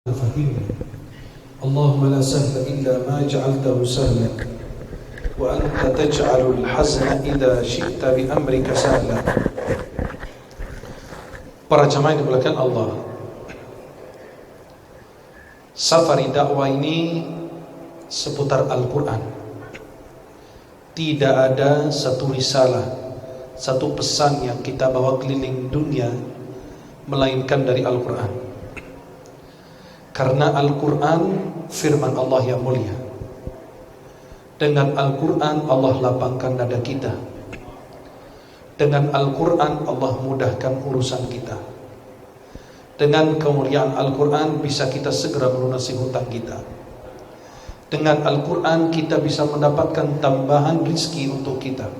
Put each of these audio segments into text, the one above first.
فهمنا اللهم لا سهل إلا ما جعلته سهلا وأنت تجعل الحزن إذا شئت بأمرك سهلا. Para jamaah yang dimuliakan Allah, safari dakwah ini seputar Al-Quran. Tidak ada satu risalah, satu pesan yang kita bawa keliling dunia melainkan dari Al-Quran. Karena Al-Quran firman Allah yang mulia. Dengan Al-Quran Allah lapangkan dada kita. Dengan Al-Quran Allah mudahkan urusan kita. Dengan kemuliaan Al-Quran bisa kita segera melunasi hutang kita. Dengan Al-Quran kita bisa mendapatkan tambahan rizki untuk kita.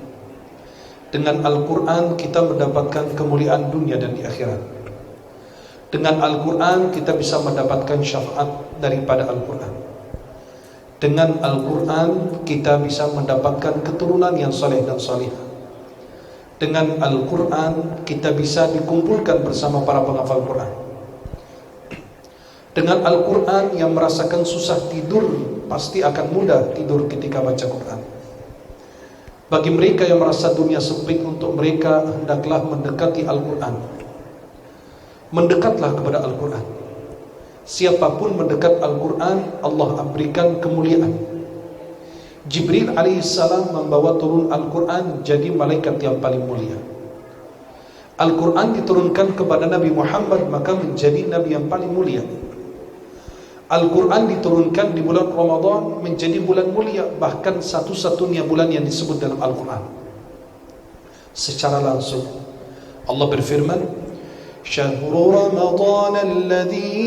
Dengan Al-Quran kita mendapatkan kemuliaan dunia dan di akhirat. Dengan Al-Quran kita bisa mendapatkan syafaat daripada Al-Quran. Dengan Al-Quran kita bisa mendapatkan keturunan yang saleh dan salihah. Dengan Al-Quran kita bisa dikumpulkan bersama para penghafal Quran. Dengan Al-Quran yang merasakan susah tidur pasti akan mudah tidur ketika baca Quran. Bagi mereka yang merasa dunia sempit, untuk mereka hendaklah mendekati Al-Quran. Mendekatlah kepada Al-Quran. Siapapun mendekat Al-Quran, Allah berikan kemuliaan. Jibril alaihissalam membawa turun Al-Quran jadi malaikat yang paling mulia. Al-Quran diturunkan kepada Nabi Muhammad, maka menjadi Nabi yang paling mulia. Al-Quran diturunkan di bulan Ramadan, menjadi bulan mulia, bahkan satu-satunya bulan yang disebut dalam Al-Quran. Secara langsung Allah berfirman, شهر رمضان الذي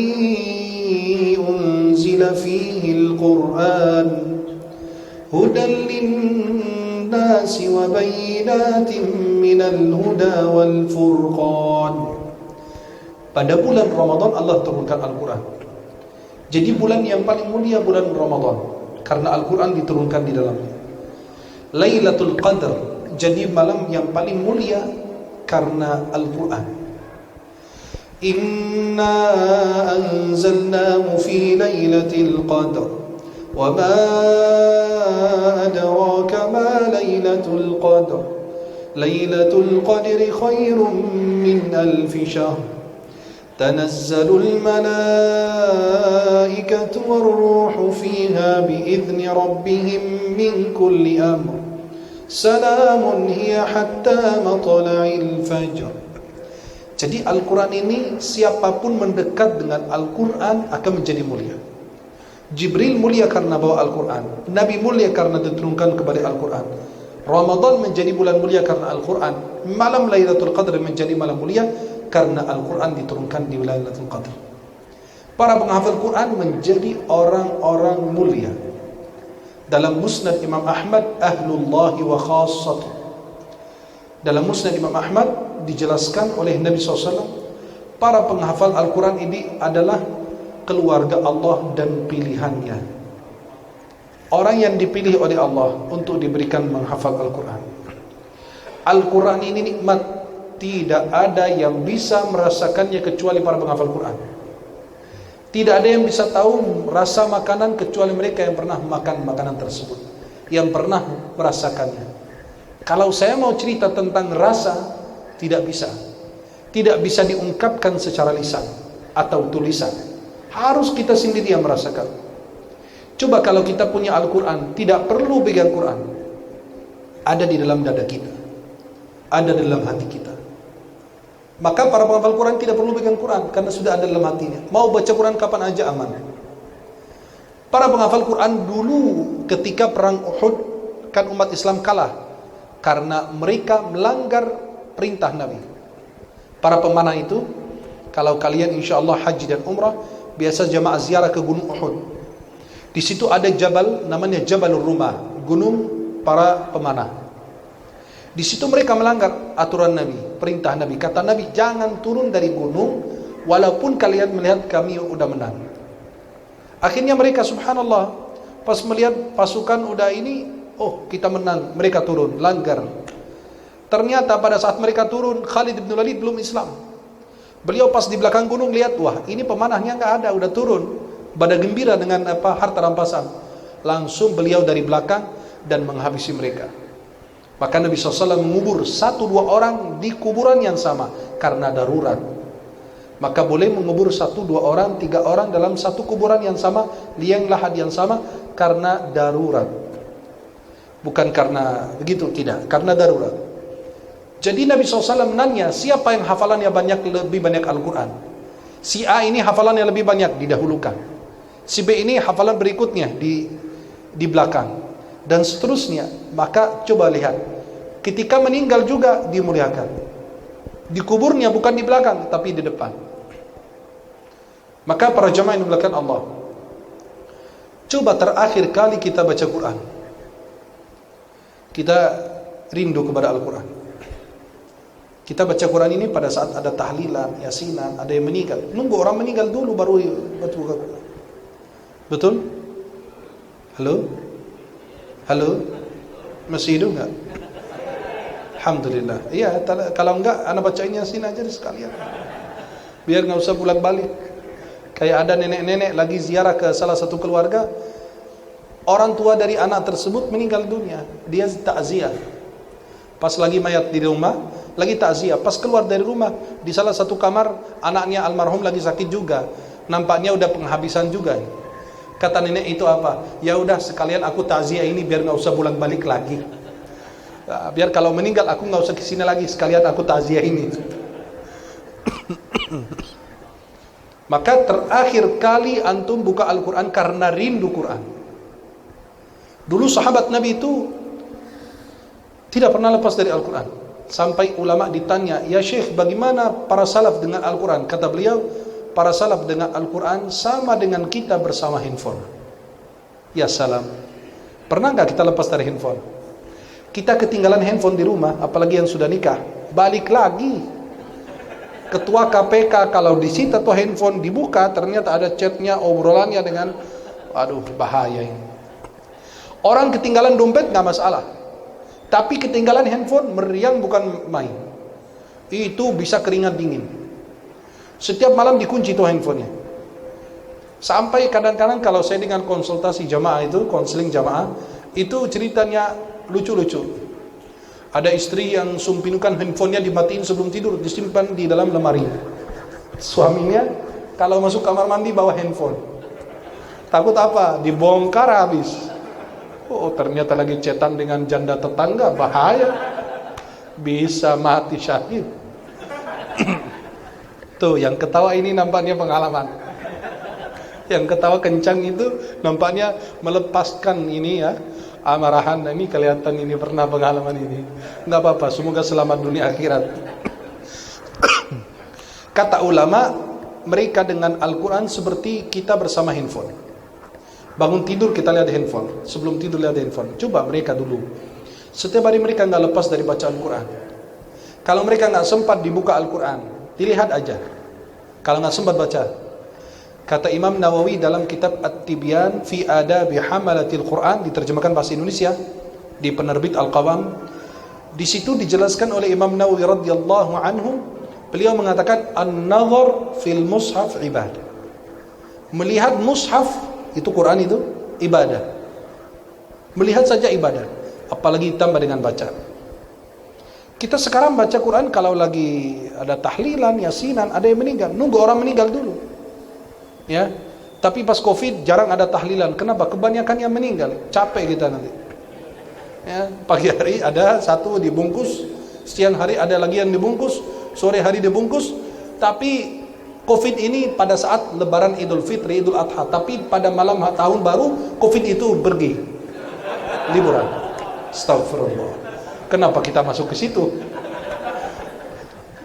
أنزل فيه القرآن هدى للناس وبينات من الهدى والفرقان. Pada bulan Ramadan Allah turunkan Al-Quran. Jadi bulan yang paling mulia bulan Ramadan, karena Al-Quran diturunkan di dalamnya. Lailatul Qadar, jadi malam yang paling mulia karena Al-Quran. Inna anzalnahu fi lailatul qadr wa ma adraka ma lailatul qadr lailatul qadri khairum min alf shahr tanazzalul malaikatu war ruhu fiha biizni rabbihim min kulli amr salamun hiya hatta matla'il fajr. Jadi Al-Quran ini, siapapun mendekat dengan Al-Quran akan menjadi mulia. Jibril mulia karena bawa Al-Quran. Nabi mulia karena diturunkan kepada Al-Quran. Ramadan menjadi bulan mulia karena Al-Quran. Malam Lailatul Qadr menjadi malam mulia karena Al-Quran diturunkan di Lailatul Qadr. Para penghafal Quran menjadi orang-orang mulia. Dalam Musnad Imam Ahmad, ahlullahi wa khassatuh. Dalam Musnad Imam Ahmad dijelaskan oleh Nabi SAW, para penghafal Al-Quran ini adalah keluarga Allah dan pilihannya. Orang yang dipilih oleh Allah untuk diberikan menghafal Al-Quran. Al-Quran ini nikmat, tidak ada yang bisa merasakannya kecuali para penghafal Quran. Tidak ada yang bisa tahu rasa makanan kecuali mereka yang pernah makan makanan tersebut, yang pernah merasakannya. Kalau saya mau cerita tentang rasa, tidak bisa. Tidak bisa diungkapkan secara lisan atau tulisan. Harus kita sendiri yang merasakan. Coba kalau kita punya Al-Quran, tidak perlu pegang Quran. Ada di dalam dada kita. Ada di dalam hati kita. Maka para penghafal Quran tidak perlu pegang Quran, karena sudah ada dalam hatinya. Mau baca Quran kapan aja aman. Para penghafal Quran dulu ketika perang Uhud, kan umat Islam kalah karena mereka melanggar perintah Nabi. Para pemanah itu, kalau kalian insya Allah haji dan umrah, biasa jamaah ziarah ke Gunung Uhud. Di situ ada jabal namanya Jabalur Rumah, gunung para pemanah. Di situ mereka melanggar aturan Nabi, perintah Nabi. Kata Nabi, jangan turun dari gunung walaupun kalian melihat kami udah menang. Akhirnya mereka subhanallah, pas melihat pasukan udah ini, oh kita menang, mereka turun, langgar. Ternyata pada saat mereka turun, Khalid bin Walid belum Islam. Beliau pas di belakang gunung lihat, wah ini pemanahnya nggak ada, udah turun. Pada gembira dengan harta rampasan. Langsung beliau dari belakang dan menghabisi mereka. Maka Nabi SAW mengubur 1-2 orang di kuburan yang sama karena darurat. Maka boleh mengubur 1-2 orang, 3 orang dalam satu kuburan yang sama, liang lahat yang sama karena darurat. Bukan karena begitu, tidak, karena darurat. Jadi Nabi SAW nanya, siapa yang hafalannya lebih banyak Al-Quran? Si A ini hafalannya lebih banyak, didahulukan. Si B ini hafalan berikutnya di belakang. Dan seterusnya. Maka coba lihat, ketika meninggal juga dimuliakan. Di kuburnya bukan di belakang, tapi di depan. Maka para jamaah yang dimuliakan Allah, coba terakhir kali kita baca Quran, kita rindu kepada Al-Quran. Kita baca Quran ini pada saat ada tahlilan, yasinan, ada yang meninggal. Nunggu orang meninggal dulu baru baca Quran. Betul? Halo? Halo? Masih hidup enggak? Alhamdulillah. Iya, kalau enggak anak bacain yasin aja sekalian. Biar enggak usah bolak-balik. Kayak ada nenek-nenek lagi ziarah ke salah satu keluarga, orang tua dari anak tersebut meninggal dunia. Dia takziah. Pas lagi mayat di rumah, lagi takziah. Pas keluar dari rumah, di salah satu kamar anaknya almarhum lagi sakit juga. Nampaknya udah penghabisan juga. Kata nenek, itu apa? Ya udah sekalian aku takziah ini biar nggak usah bolak-balik lagi. Nah, biar kalau meninggal aku nggak usah kesini lagi, sekalian aku takziah ini. Maka terakhir kali antum buka Al-Quran karena rindu Quran. Dulu sahabat Nabi itu tidak pernah lepas dari Al-Quran. Sampai ulama ditanya, ya Syekh, bagaimana para salaf dengan Al-Quran? Kata beliau, para salaf dengan Al-Quran sama dengan kita bersama handphone. Ya salam. Pernah nggak kita lepas dari handphone? Kita ketinggalan handphone di rumah, apalagi yang sudah nikah, balik lagi. Ketua KPK kalau disita tuh handphone dibuka, ternyata ada chatnya, obrolannya dengan, aduh bahaya ini. Orang ketinggalan dompet nggak masalah, tapi ketinggalan handphone meriang bukan main. Itu bisa keringat dingin. Setiap malam dikunci tuh handphonenya. Sampai kadang-kadang kalau saya dengan konsultasi jamaah itu, konseling jamaah, itu ceritanya lucu-lucu. Ada istri yang sumpinukan handphonenya dimatiin sebelum tidur, disimpan di dalam lemari. Suaminya kalau masuk kamar mandi bawa handphone. Takut apa? Dibongkar habis. Oh, ternyata lagi chatan dengan janda tetangga, bahaya. Bisa mati syahid. Tuh, yang ketawa ini nampaknya pengalaman. Yang ketawa kencang itu nampaknya melepaskan ini ya, amarahan. Ini kelihatan ini pernah pengalaman ini. Enggak apa-apa, semoga selamat dunia akhirat. Kata ulama, mereka dengan Al-Quran seperti kita bersama handphone. Bangun tidur kita lihat handphone, sebelum tidur lihat handphone. Coba mereka dulu, setiap hari mereka enggak lepas dari baca Al-Quran. Kalau mereka enggak sempat dibuka Al-Quran, dilihat aja. Kalau enggak sempat baca. Kata Imam Nawawi dalam kitab At-Tibyan fi Adabi Hamalatil Quran, diterjemahkan bahasa Indonesia di penerbit Al-Qawam. Di situ dijelaskan oleh Imam Nawawi radhiyallahu anhu, beliau mengatakan an-nazar fil mushaf ibadah. Melihat mushaf itu Quran itu ibadah. Melihat saja ibadah, apalagi ditambah dengan baca. Kita sekarang baca Quran kalau lagi ada tahlilan, yasinan, ada yang meninggal, nunggu orang meninggal dulu. Ya, tapi pas Covid jarang ada tahlilan. Kenapa? Kebanyakan yang meninggal. Capek kita nanti. Ya, pagi hari ada satu dibungkus, siang hari ada lagi yang dibungkus, sore hari dibungkus. Tapi Covid ini pada saat Lebaran Idul Fitri, Idul Adha. Tapi pada malam tahun baru Covid itu pergi liburan. Astagfirullah. Kenapa kita masuk ke situ?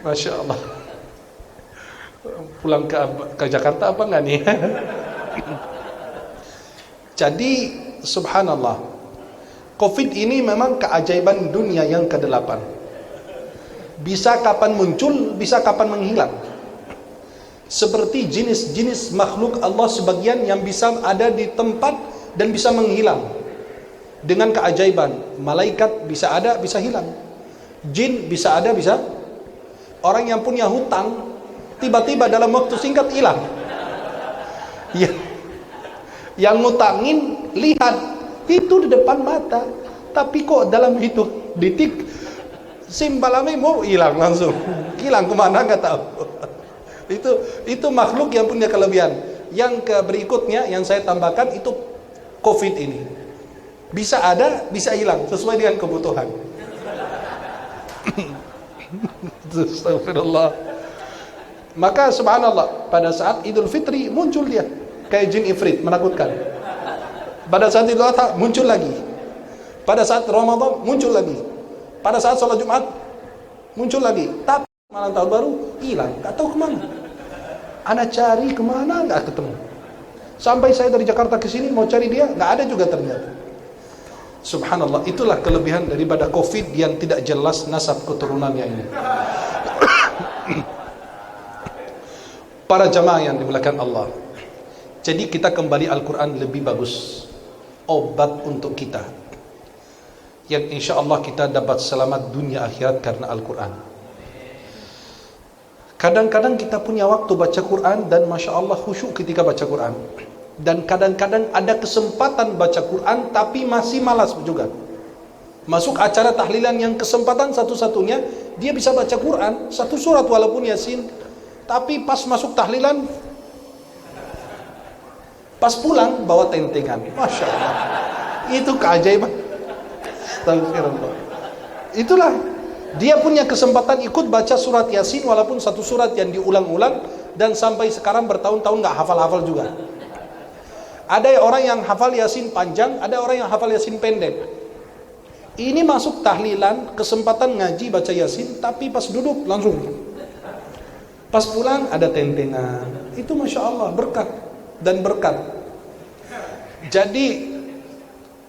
Masya Allah. Pulang ke Jakarta apa enggak nih? Jadi subhanallah, Covid ini memang keajaiban dunia yang ke-8. Bisa kapan muncul, bisa kapan menghilang. Seperti jenis-jenis makhluk Allah sebagian yang bisa ada di tempat dan bisa menghilang dengan keajaiban. Malaikat bisa ada, bisa hilang. Jin bisa ada, bisa. Orang yang punya hutang tiba-tiba dalam waktu singkat hilang. Ya, yang ngutangin lihat itu di depan mata, tapi kok dalam hitung detik simbalame mau hilang langsung, hilang kemana nggak tahu. Itu makhluk yang punya kelebihan. Yang berikutnya yang saya tambahkan itu COVID ini bisa ada, bisa hilang sesuai dengan kebutuhan. Astagfirullah. Maka subhanallah, pada saat Idul Fitri muncul dia kayak jin ifrit menakutkan. Pada saat Idul Adha muncul lagi. Pada saat Ramadan muncul lagi. Pada saat sholat Jumat muncul lagi. Tapi malam tahun baru hilang, nggak tahu kemana. Ana cari kemana nggak ketemu. Sampai saya dari Jakarta ke sini mau cari dia nggak ada juga ternyata. Subhanallah, itulah kelebihan daripada COVID yang tidak jelas nasab keturunannya ini. Para jamaah yang dimuliakan Allah, jadi kita kembali Al-Quran lebih bagus, obat untuk kita, yang insya Allah kita dapat selamat dunia akhirat karena Al-Quran. Kadang-kadang kita punya waktu baca Quran dan Masya Allah khusyuk ketika baca Quran. Dan kadang-kadang ada kesempatan baca Quran tapi masih malas juga. Masuk acara tahlilan yang kesempatan satu-satunya dia bisa baca Quran satu surat walaupun Yasin, tapi pas masuk tahlilan, pas pulang bawa tentengan. Masya Allah, itu keajaiban. Astagfirullah. Itulah dia punya kesempatan ikut baca surat Yasin walaupun satu surat yang diulang-ulang, dan sampai sekarang bertahun-tahun nggak hafal-hafal juga. Ada orang yang hafal Yasin panjang, ada orang yang hafal Yasin pendek. Ini masuk tahlilan, kesempatan ngaji baca Yasin, tapi pas duduk langsung, pas pulang ada tentengan. Itu Masya Allah berkat dan berkat. Jadi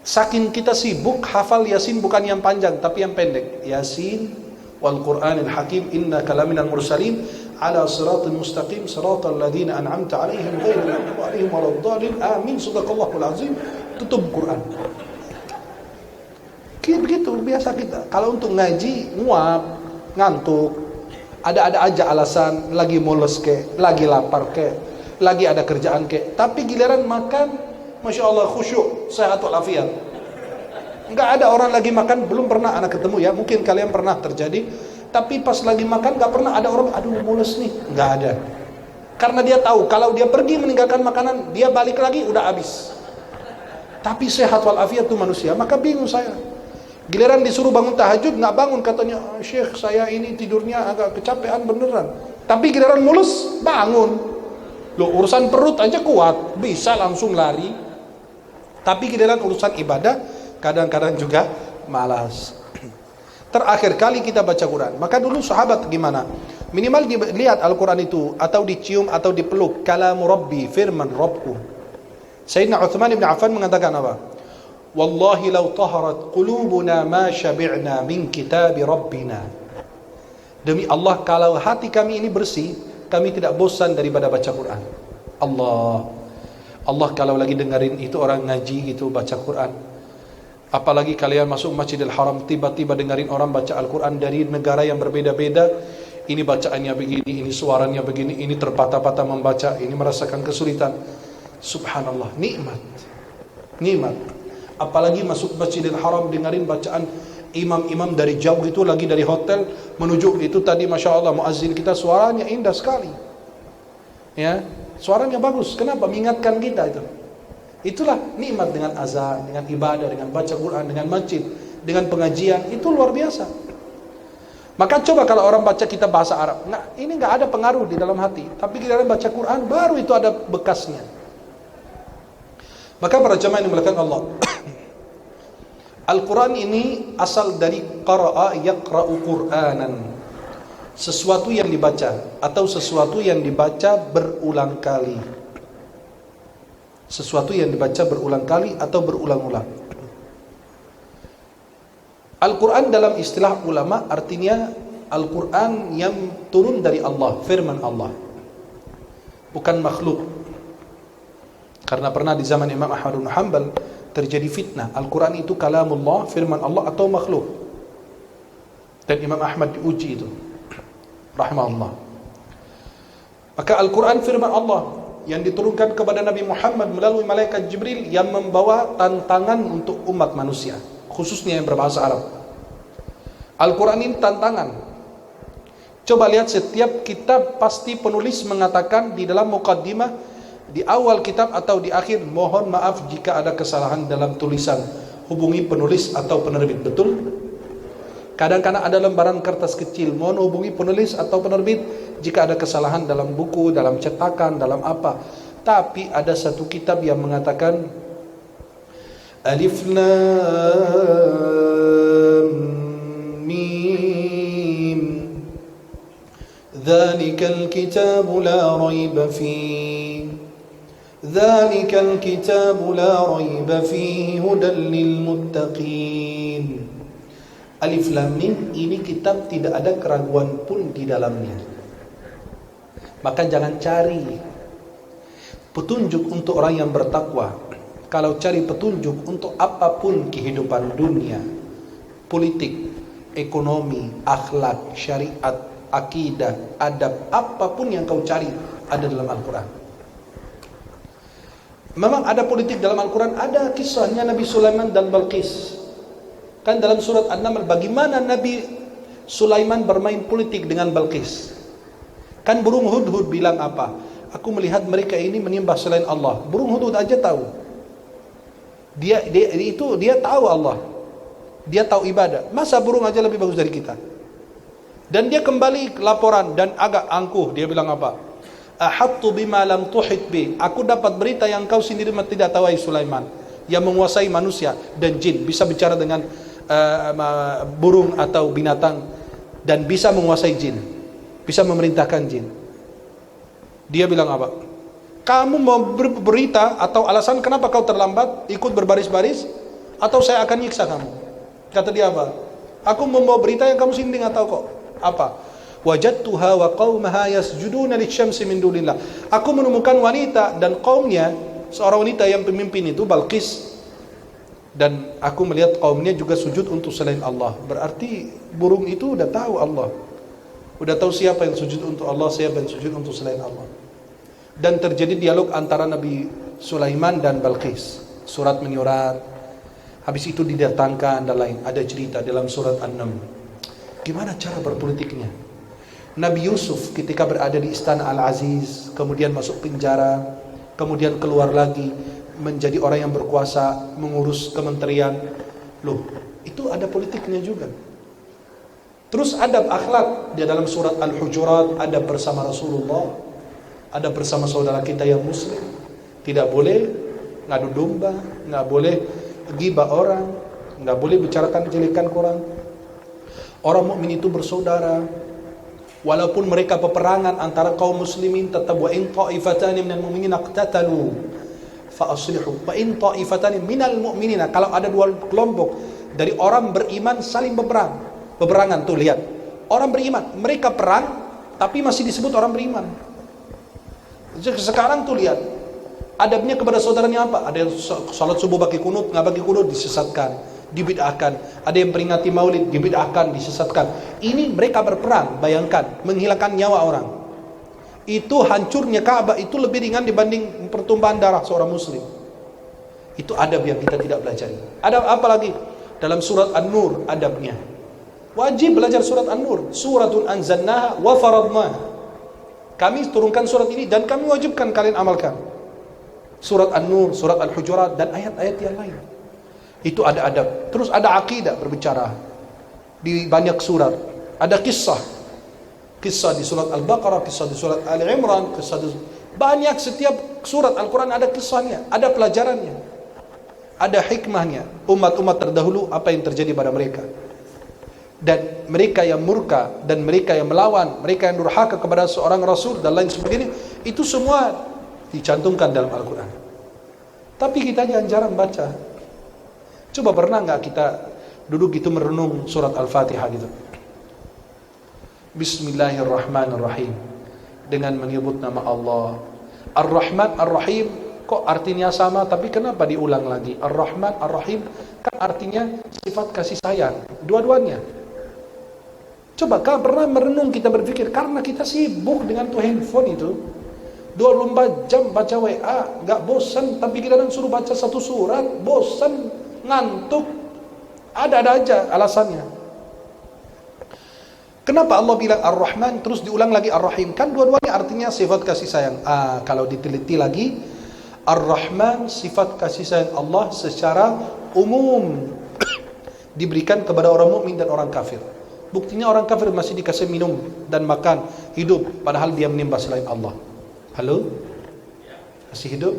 saking kita sibuk hafal Yasin bukan yang panjang tapi yang pendek. Yasin wal Qur'anil Hakim innaka laminal mursalin ala siratal mustaqim siratal ladzina an'amta 'alaihim ghairil maghdubi 'alaihim waladdallin. Amin. Shadaqallahul azim. Tutup Quran. Begitu biasa kita. Kalau untuk ngaji nguap, ngantuk, ada aja alasan, lagi mules ke, lagi lapar ke, lagi ada kerjaan ke. Tapi giliran makan, Masya Allah khusyuk, sehat walafiat. Enggak ada orang lagi makan, belum pernah anak ketemu ya, mungkin kalian pernah terjadi, tapi pas lagi makan enggak pernah ada orang, aduh mules nih, enggak ada. Karena dia tahu kalau dia pergi meninggalkan makanan, dia balik lagi udah habis. Tapi sehat walafiat tuh manusia. Maka bingung saya, giliran disuruh bangun tahajud nggak bangun, katanya Syekh saya ini tidurnya agak kecapean beneran. Tapi giliran mulus bangun. Loh, urusan perut aja kuat, bisa langsung lari. Tapi giliran urusan ibadah kadang-kadang juga malas. Terakhir kali kita baca Quran, maka dulu sahabat gimana? Minimal dilihat Al-Quran itu, atau dicium atau dipeluk. Kalamu Rabbi, firman Rabbku. Sayyidina Uthman ibn Affan mengatakan apa? Wallahi law taharat qulubuna ma syabi'na min kitabi Rabbina. Demi Allah, kalau hati kami ini bersih, kami tidak bosan daripada baca Quran. Allah kalau lagi dengerin itu orang ngaji gitu baca Quran. Apalagi kalian masuk Masjidil Haram, tiba-tiba dengerin orang baca Al-Quran dari negara yang berbeda-beda. Ini bacaannya begini, ini suaranya begini, ini terpatah-patah membaca, ini merasakan kesulitan. Subhanallah, nikmat. Apalagi masuk Masjidil Haram dengerin bacaan imam-imam dari jauh itu, lagi dari hotel menuju itu tadi, Masya Allah muazzin kita suaranya indah sekali ya, suaranya bagus. Kenapa? Mengingatkan kita itu. Itulah nikmat dengan azan, dengan ibadah, dengan baca Quran, dengan masjid, dengan pengajian. Itu luar biasa. Maka coba kalau orang baca kita bahasa Arab, nah ini nggak ada pengaruh di dalam hati, tapi kita baca Quran baru itu ada bekasnya. Maka para jemaah yang dimuliakan Allah, Al-Quran ini asal dari qara'a yaqra'u Qur'anan, sesuatu yang dibaca atau sesuatu yang dibaca berulang kali. Sesuatu yang dibaca berulang kali atau berulang-ulang. Al-Quran dalam istilah ulama artinya Al-Quran yang turun dari Allah, firman Allah, bukan makhluk. Karena pernah di zaman Imam Ahmad bin Hanbal terjadi fitnah, Al-Quran itu kalamullah, firman Allah atau makhluk. Dan Imam Ahmad diuji itu, rahimahullah. Maka Al-Quran firman Allah yang diturunkan kepada Nabi Muhammad melalui malaikat Jibril yang membawa tantangan untuk umat manusia, khususnya yang berbahasa Arab. Al-Quran ini tantangan. Coba lihat, setiap kitab pasti penulis mengatakan di dalam muqaddimah, di awal kitab atau di akhir, mohon maaf jika ada kesalahan dalam tulisan, hubungi penulis atau penerbit. Betul? Kadang-kadang ada lembaran kertas kecil, mohon hubungi penulis atau penerbit jika ada kesalahan dalam buku, dalam cetakan, dalam apa. Tapi ada satu kitab yang mengatakan Alif Lam Mim Dzalikal kitabu la raiba fihi Dzalikal kitabu la raiba fihi hudan lil muttaqin. Alif Lam Mim, ini kitab tidak ada keraguan pun di dalamnya. Maka jangan cari petunjuk untuk orang yang bertakwa. Kalau cari petunjuk untuk apapun kehidupan dunia, politik, ekonomi, akhlak, syariat, akidah, adab, apapun yang kau cari ada dalam Al-Quran. Memang ada politik dalam Al-Quran, ada kisahnya Nabi Sulaiman dan Balqis. Kan dalam surat An-Naml, bagaimana Nabi Sulaiman bermain politik dengan Balqis. Kan burung hudhud bilang apa? Aku melihat mereka ini menyembah selain Allah. Burung hudhud aja tahu. Dia tahu Allah. Dia tahu ibadah. Masa burung aja lebih bagus dari kita? Dan dia kembali laporan dan agak angkuh. Dia bilang apa? Ahattu bima lam tuhit bi. Aku dapat berita yang kau sendiri tidak tahu, Sulaiman. Yang menguasai manusia dan jin, bisa bicara dengan burung atau binatang, dan bisa menguasai jin, bisa memerintahkan jin. Dia bilang apa? Kamu mau berita atau alasan kenapa kau terlambat ikut berbaris-baris, atau saya akan nyiksa kamu? Kata dia apa? Aku membawa berita yang kamu sendiri nggak tahu kok. Apa? Wajadtuha wa qaumaha yasjuduna lisyamsi min dunillah. Aku menemukan wanita dan kaumnya, seorang wanita yang pemimpin itu Balqis, dan aku melihat kaumnya juga sujud untuk selain Allah. Berarti burung itu udah tahu Allah, udah tahu siapa yang sujud untuk Allah, siapa yang sujud untuk selain Allah. Dan terjadi dialog antara Nabi Sulaiman dan Balqis. Surat menyurat, habis itu didatangkan dan lain. Ada cerita dalam surat An-Naml gimana cara berpolitiknya. Nabi Yusuf ketika berada di istana Al-Aziz, kemudian masuk penjara, kemudian keluar lagi menjadi orang yang berkuasa, mengurus kementerian. Loh, itu ada politiknya juga. Terus adab akhlak, dia dalam surat Al-Hujurat, adab bersama Rasulullah, adab bersama saudara kita yang muslim. Tidak boleh ngadu domba, nggak boleh ghibah orang, nggak boleh bicarakan jelekan orang. Orang mukmin itu bersaudara. Walaupun mereka peperangan antara kaum muslimin, tetap wa in ta'ifatani minal mu'minina iqtatalu fa aslihu wa in ta'ifatani minal mu'minina. Kalau ada dua kelompok dari orang beriman saling peperangan tuh, lihat. Orang beriman, mereka perang tapi masih disebut orang beriman. Sekarang tuh lihat, adabnya kepada saudaranya apa? Ada yang salat subuh pakai kunut, nggak pakai kunut disesatkan, dibid'ahkan. Ada yang peringati maulid, dibid'ahkan, disesatkan. Ini mereka berperang, bayangkan, menghilangkan nyawa orang. Itu hancurnya Ka'bah itu lebih ringan dibanding pertumpahan darah seorang muslim. Itu adab yang kita tidak pelajari. Adab apa lagi? Dalam surat An-Nur adabnya. Wajib belajar surat An-Nur. Suratun anzalnaha wa faradnaha. Kami turunkan surat ini dan kami wajibkan kalian amalkan. Surat An-Nur, surat Al-Hujurat, dan ayat-ayat yang lain. Itu ada adab. Terus ada akidah berbicara di banyak surat. Ada kisah di surat Al-Baqarah, kisah di surat Ali Imran, kisah di banyak. Setiap surat Al-Quran ada kisahnya, ada pelajarannya, ada hikmahnya. Umat-umat terdahulu apa yang terjadi pada mereka, dan mereka yang murka, dan mereka yang melawan, mereka yang durhaka kepada seorang rasul dan lain sebagainya. Itu semua dicantumkan dalam Al-Quran. Tapi kita jarang baca. Coba pernah nggak kita duduk gitu merenung surat Al-Fatihah gitu? Bismillahirrahmanirrahim, dengan menyebut nama Allah. Ar-Rahman, Ar-Rahim, kok artinya sama tapi kenapa diulang lagi? Ar-Rahman, Ar-Rahim kan artinya sifat kasih sayang, dua-duanya. Coba kalau pernah merenung, kita berpikir, karena kita sibuk dengan tuh handphone itu 24 jam baca WA, gak bosan. Tapi kita suruh baca satu surat, bosan, ngantuk, ada-ada aja alasannya. Kenapa Allah bilang Ar-Rahman terus diulang lagi Ar-Rahim? Kan dua-duanya artinya sifat kasih sayang. Kalau diteliti lagi, Ar-Rahman sifat kasih sayang Allah secara umum diberikan kepada orang mukmin dan orang kafir. Buktinya orang kafir masih dikasih minum dan makan, hidup, padahal dia menyembah selain Allah. Halo? Masih hidup?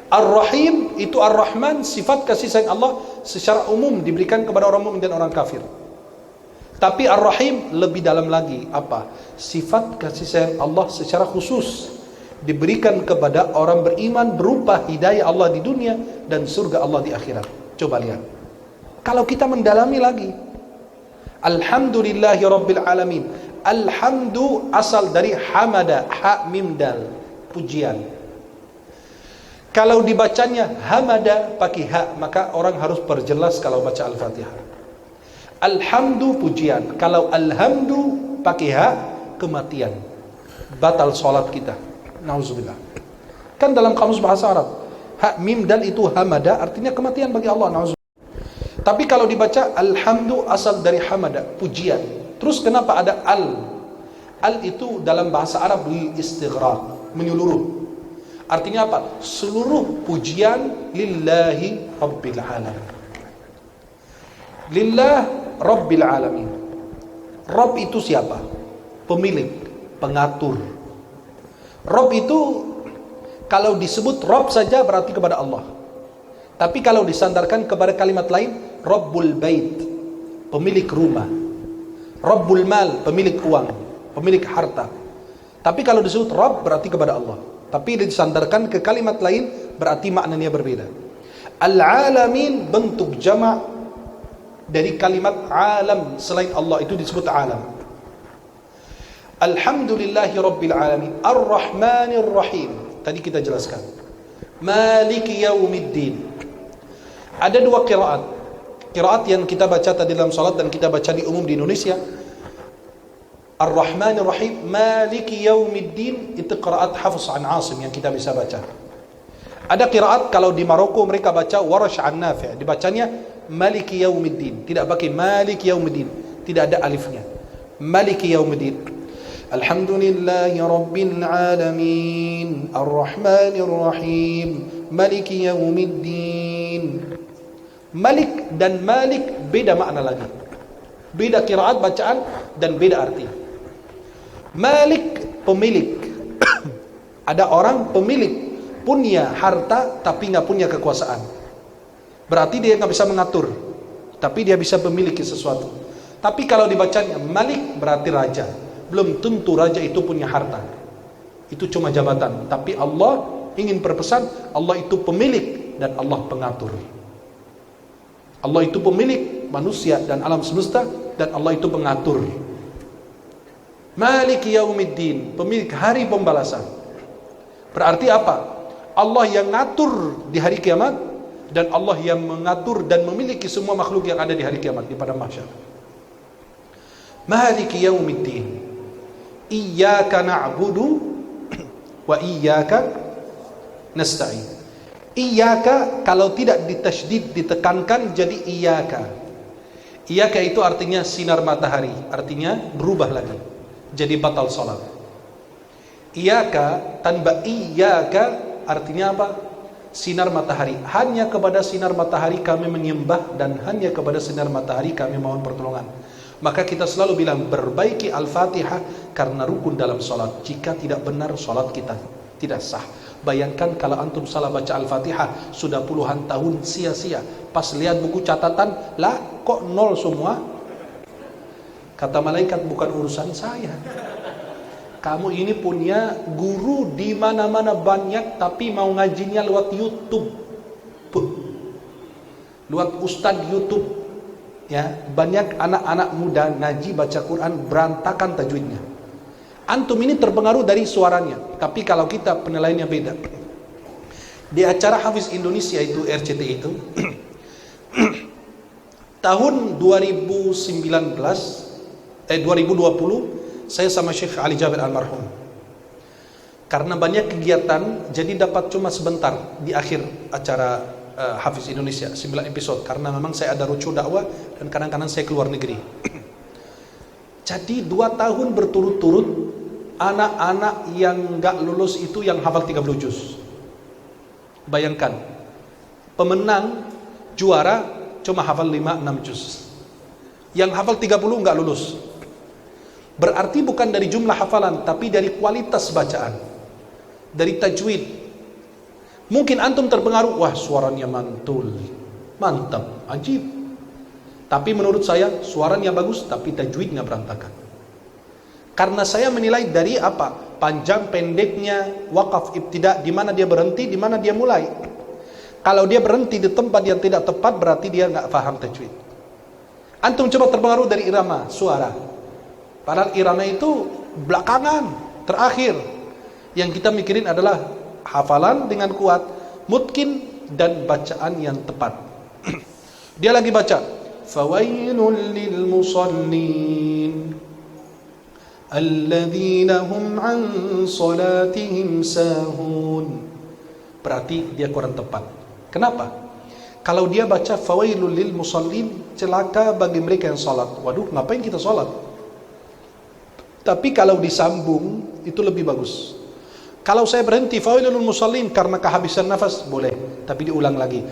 Ar-Rahim itu Ar-Rahman, sifat kasih sayang Allah secara umum diberikan kepada orang mukmin dan orang kafir. Tapi Ar-Rahim lebih dalam lagi. Apa? Sifat kasih sayang Allah secara khusus diberikan kepada orang beriman berupa hidayah Allah di dunia dan surga Allah di akhirat. Coba lihat. Kalau kita mendalami lagi, Alhamdulillahi Rabbil Alamin. Alhamdu asal dari hamada, ha mim dal, pujian. Kalau dibacanya hamada pakai ha, maka orang harus perjelas kalau baca Al-Fatihah. Alhamdu pujian. Kalau alhamdu pakai ha, kematian. Batal sholat kita. Nauzubillah. Kan dalam kamus bahasa Arab, ha mim dal itu hamada artinya kematian bagi Allah. Nauzubillah. Tapi kalau dibaca alhamdu asal dari hamada, pujian. Terus kenapa ada al? Al itu dalam bahasa Arab istighraq, menyeluruh. Artinya apa? Seluruh pujian lillahi rabbil alamin. Lillah rabbil alamin. Rabb itu siapa? Pemilik, pengatur. Rabb itu kalau disebut Rabb saja berarti kepada Allah. Tapi kalau disandarkan kepada kalimat lain, Rabbul Bait, pemilik rumah. Rabbul Mal, pemilik uang, pemilik harta. Tapi kalau disebut Rabb berarti kepada Allah. Tapi disandarkan ke kalimat lain berarti maknanya berbeda. Al-Alamin bentuk jamak dari kalimat alam selain Allah, itu disebut alam. Alhamdulillahi Rabbil Alamin. Ar-Rahmanir Rahim. Tadi kita jelaskan. Maliki Yaumiddin. Ada dua qiraat. Qiraat yang kita baca tadi dalam salat dan kita baca di umum di Indonesia. Ar-Rahmanir Rahim, Maliki Yaumiddin, itu qiraat Hafs an Asim yang kita bisa baca. Ada qiraat kalau di Maroko mereka baca Warash an Nafi', dibacanya Maliki Yaumiddin, tidak pakai Maliki Yaumiddin, tidak ada alifnya. Maliki Yaumiddin. Alhamdulillahi Rabbil Alamin, Ar-Rahmanir Rahim, Maliki Yaumiddin. Malik dan Malik beda makna lagi, beda qiraat bacaan dan beda arti. Malik pemilik. Ada orang pemilik, punya harta tapi nggak punya kekuasaan. Berarti dia nggak bisa mengatur, tapi dia bisa memiliki sesuatu. Tapi kalau dibacanya Malik berarti raja. Belum tentu raja itu punya harta, itu cuma jabatan. Tapi Allah ingin berpesan, Allah itu pemilik dan Allah pengatur. Allah itu pemilik manusia dan alam semesta, dan Allah itu pengatur. Maliki Yaumiddin, pemilik hari pembalasan. Berarti apa? Allah yang ngatur di hari kiamat, dan Allah yang mengatur dan memiliki semua makhluk yang ada di hari kiamat, di padang mahsyar. Maliki Yaumiddin. Iyyaka na'budu wa iyyaka nasta'in. Iyyaka kalau tidak ditasydid, ditekankan jadi iyyaka. Iyyaka itu artinya sinar matahari, artinya berubah lagi jadi batal salat. Iyyaka tanpa iyyaka artinya apa? Sinar matahari. Hanya kepada sinar matahari kami menyembah, dan hanya kepada sinar matahari kami mohon pertolongan. Maka kita selalu bilang perbaiki Al-Fatihah karena rukun dalam salat. Jika tidak benar, salat kita tidak sah. Bayangkan kalau antum salah baca Al-Fatihah sudah puluhan tahun sia-sia. Pas lihat buku catatan, lah kok nol semua? Kata malaikat, bukan urusan saya. Kamu ini punya guru di mana-mana banyak, tapi mau ngajinya lewat YouTube. Lewat Ustadz YouTube. Ya, banyak anak-anak muda ngaji baca Quran berantakan tajwidnya. Antum ini terpengaruh dari suaranya, tapi kalau kita penilaiannya beda. Di acara Hafiz Indonesia itu, RCTI itu, Tahun 2020 saya sama Syekh Ali Jabir almarhum. Karena banyak kegiatan, jadi dapat cuma sebentar di akhir acara Hafiz Indonesia 9 episode, karena memang saya ada rucu dakwah dan kadang-kadang saya keluar negeri. Jadi 2 tahun berturut-turut anak-anak yang gak lulus itu yang hafal 30 juz. Bayangkan, pemenang juara cuma hafal 5-6 juz. Yang hafal 30 gak lulus. Berarti bukan dari jumlah hafalan, tapi dari kualitas bacaan, dari tajwid. Mungkin antum terpengaruh, wah suaranya mantul, mantap, ajib. Tapi menurut saya suaranya bagus, tapi tajwidnya berantakan. Karena saya menilai dari apa? Panjang pendeknya wakaf ibtida, di mana dia berhenti, di mana dia mulai. Kalau dia berhenti di tempat yang tidak tepat, berarti dia nggak paham tajwid. Antum coba terpengaruh dari irama suara. Padahal irama itu belakangan, terakhir. Yang kita mikirin adalah hafalan dengan kuat, mutkin, dan bacaan yang tepat. Dia lagi baca, fawailul lil musallin alladzina hum an salatihim sahun. Berarti dia kurang tepat. Kenapa? Kalau dia baca fawailul lil musallin, celaka bagi mereka yang salat. Waduh, ngapain kita salat? Tapi kalau disambung itu lebih bagus. Kalau saya berhenti fawailul musallin karena kehabisan nafas, boleh, tapi diulang lagi.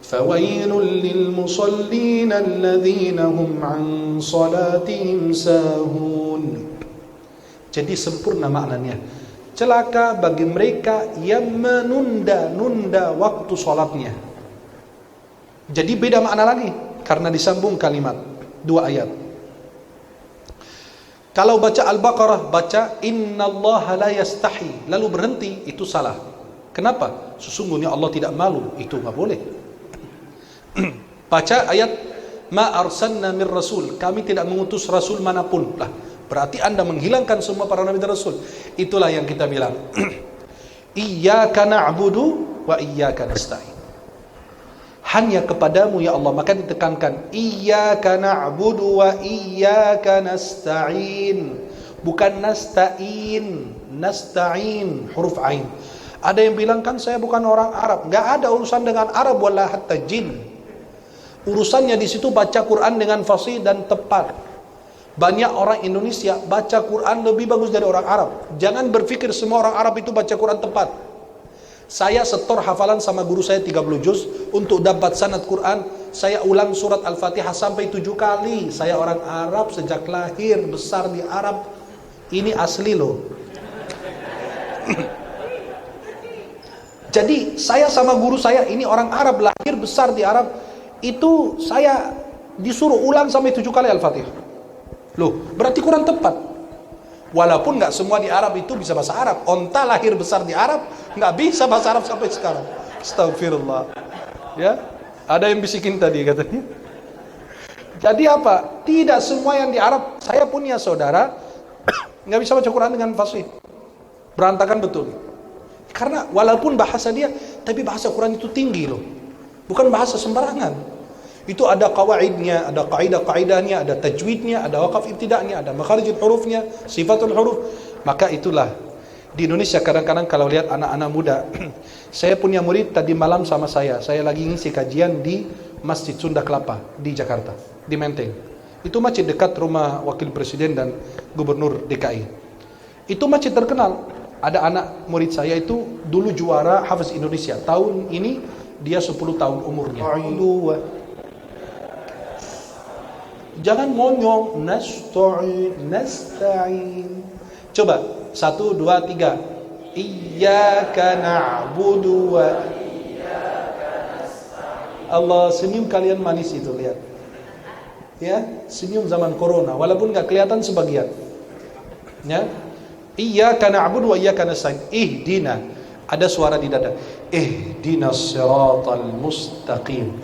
Fawailul lil musallin alladzina hum an salatihim sahun. Jadi sempurna maknanya. Celaka bagi mereka yang menunda-nunda waktu salatnya. Jadi beda makna lagi karena disambung kalimat 2 ayat. Kalau baca Al-Baqarah, baca innallaha la yastahi, lalu berhenti, itu salah. Kenapa? Sesungguhnya Allah tidak malu, itu enggak boleh. Baca ayat ma arsalna mir rasul, kami tidak mengutus rasul manapun. Lah, berarti Anda menghilangkan semua para nabi dan rasul. Itulah yang kita bilang. Iyyaka na'budu wa iyyaka nasta'in. Hanya kepadamu ya Allah, maka ditekankan iyyaka na'budu wa iyyaka nasta'in, bukan nasta'in. Nasta'in huruf ain. Ada yang bilang kan saya bukan orang Arab. Enggak ada urusan dengan Arab wala hatta jin. Urusannya di situ baca Quran dengan fasih dan tepat. Banyak orang Indonesia baca Quran lebih bagus dari orang Arab. Jangan berpikir semua orang Arab itu baca Quran tepat. Saya setor hafalan sama guru saya 30 juz. Untuk dapat sanad Quran, saya ulang surat Al-Fatihah sampai 7 kali. Saya orang Arab sejak lahir, besar di Arab. Ini asli loh. Jadi saya sama guru saya, ini orang Arab, lahir besar di Arab. Itu saya disuruh ulang sampai 7 kali Al-Fatihah. Loh, berarti kurang tepat. Walaupun nggak semua di Arab itu bisa bahasa Arab. Onta lahir besar di Arab, nggak bisa bahasa Arab sampai sekarang. Astagfirullah. Ya, ada yang bisikin tadi katanya. Jadi apa? Tidak semua yang di Arab. Saya punya saudara nggak bisa baca Quran dengan fasih. Berantakan betul. Karena walaupun bahasa dia, tapi bahasa Quran itu tinggi loh. Bukan bahasa sembarangan. Itu ada qawaidnya, ada kaidah-kaidahnya, ada tajwidnya, ada waqaf ibtida'nya, ada makharijul hurufnya, sifatul huruf. Maka itulah di Indonesia kadang-kadang kalau lihat anak-anak muda. Saya punya murid tadi malam sama saya lagi ngisi kajian di Masjid Sunda Kelapa di Jakarta, di Menteng. Itu masjid dekat rumah Wakil Presiden dan Gubernur DKI. Itu masjid terkenal. Ada anak murid saya itu dulu juara Hafiz Indonesia. Tahun ini dia 10 tahun umurnya. Jangan monyong. Nasta'in. Coba 1, 2, 3. Iyyaka na'budu wa iyyaka nasta'in. Allah, senyum kalian manis itu, lihat. Ya, senyum zaman corona walaupun enggak kelihatan sebagian. Ya. Iyyaka na'budu wa iyyaka nasta'in. Ihdina. Ada suara di dada. Ihdinas siratal mustaqim.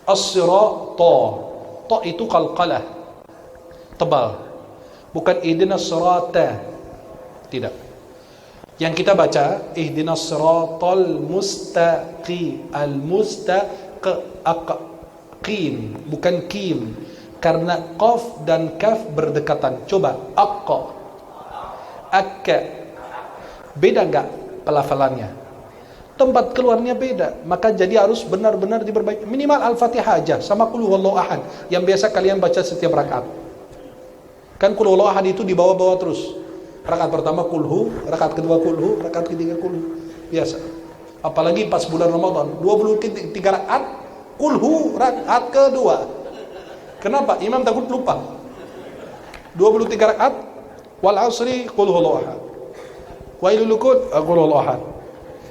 As-sirata. Ta itu qalqalah, tebal. Bukan ihdinas sirata. Tidak. Yang kita baca ihdinas siratal mustaqim. qim, bukan kim. Karena qaf dan kaf berdekatan. Coba akka. Beda enggak pelafalannya? Tempat keluarnya beda. Maka jadi harus benar-benar diperbaiki. Minimal Al-Fatihah aja sama qul huwallahu ahad yang biasa kalian baca setiap rakaat. Kan qul huwallahu ahad itu dibawa-bawa terus. Rakaat pertama kulhu, rakaat kedua kulhu, rakaat ketiga kulhu. Biasa. Apalagi pas bulan Ramadan, 23 rakaat kulhu rakaat kedua. Kenapa? Imam takut lupa. 23 rakaat wal asri qul huwallahu ahad. Wailul qul huwallahu ahad.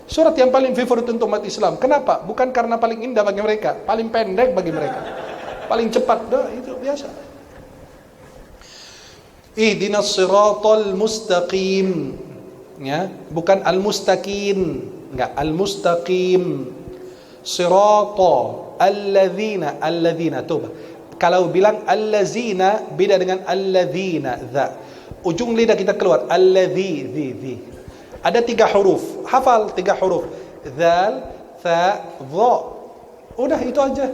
Surat yang paling favorit untuk umat Islam. Kenapa? Bukan karena paling indah bagi mereka, paling pendek bagi mereka. Paling cepat, itu biasa. Ihdinas siratal mustaqim. Ya, bukan al-mustaqim, enggak, al-mustaqim. Sirata alladzina tuh. Kalau bilang allazina beda dengan alladzina, za. Ujung lidah kita keluar alladzi. Ada 3 huruf. Hafal 3 huruf. Dzal, tha, dha. Udah itu aja.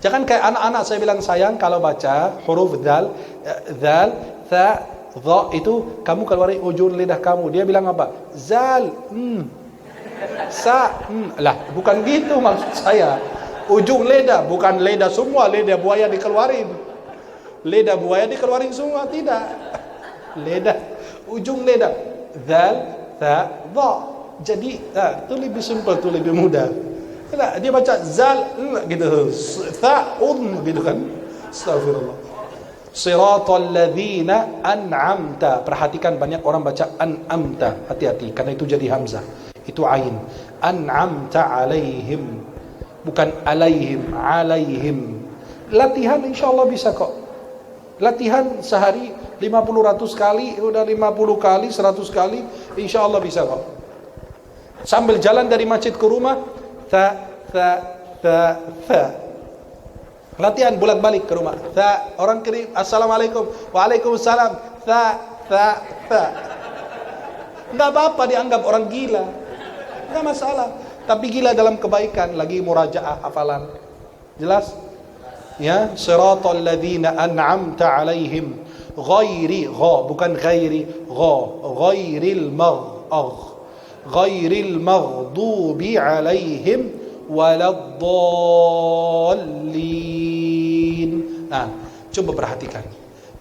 Jangan kayak anak-anak saya bilang sayang kalau baca huruf dzal, tha, dha itu kamu keluarin ujung lidah kamu. Dia bilang apa? Zal, sa, lah bukan gitu maksud saya. Ujung lidah, bukan lidah semua, lidah buaya dikeluarin. Lidah buaya dikeluarin semua, tidak. Lidah, ujung lidah. Dzal, tha, dha. Jadi, itu lebih simpel, itu lebih mudah. Nah, dia baca zal, gitu. Tha, gitu kan. Astagfirullah. Siratal ladzina an'amta. Perhatikan banyak orang baca an'amta. Hati-hati, karena itu jadi hamzah. Itu ain. An'amta alaihim. Bukan alaihim, alaihim. Latihan insyaallah bisa kok. Latihan sehari 50-100 kali, udah 50 kali, 100 kali, insyaallah bisa kok. Sambil jalan dari masjid ke rumah, tha. Latihan bolak-balik ke rumah. Tha, orang kirim assalamualaikum, waalaikumsalam, tha. Enggak apa-apa dianggap orang gila. Enggak masalah. Tapi gila dalam kebaikan, lagi murajaah hafalan. Jelas? Ya, siratal ladzina an'amta alaihim ghairi, bukan ghairi, ghairil maghdubi alaihim waladdallin. Nah, coba perhatikan.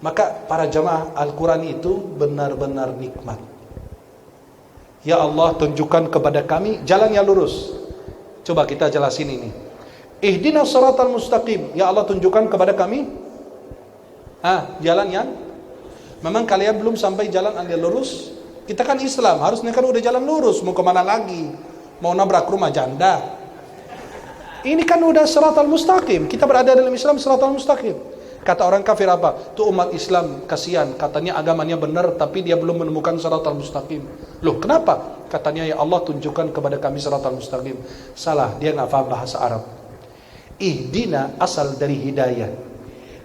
Maka para jamaah Al-Quran itu benar-benar nikmat. Ya Allah, tunjukkan kepada kami jalan yang lurus. Coba kita jelasin ini. Ihdinas siratal mustaqim. Ya Allah, tunjukkan kepada kami jalan yang memang kalian belum sampai jalan yang lurus. Kita kan Islam, harusnya kan udah jalan lurus. Mau kemana lagi? Mau nabrak rumah janda? Ini kan udah siratal mustaqim. Kita berada dalam Islam siratal mustaqim. Kata orang kafir apa? Tuh umat Islam kasihan, katanya agamanya benar tapi dia belum menemukan siratal mustaqim. Loh, kenapa? Katanya ya Allah, tunjukkan kepada kami siratal mustaqim. Salah, dia enggak paham bahasa Arab. Ihdina asal dari hidayah.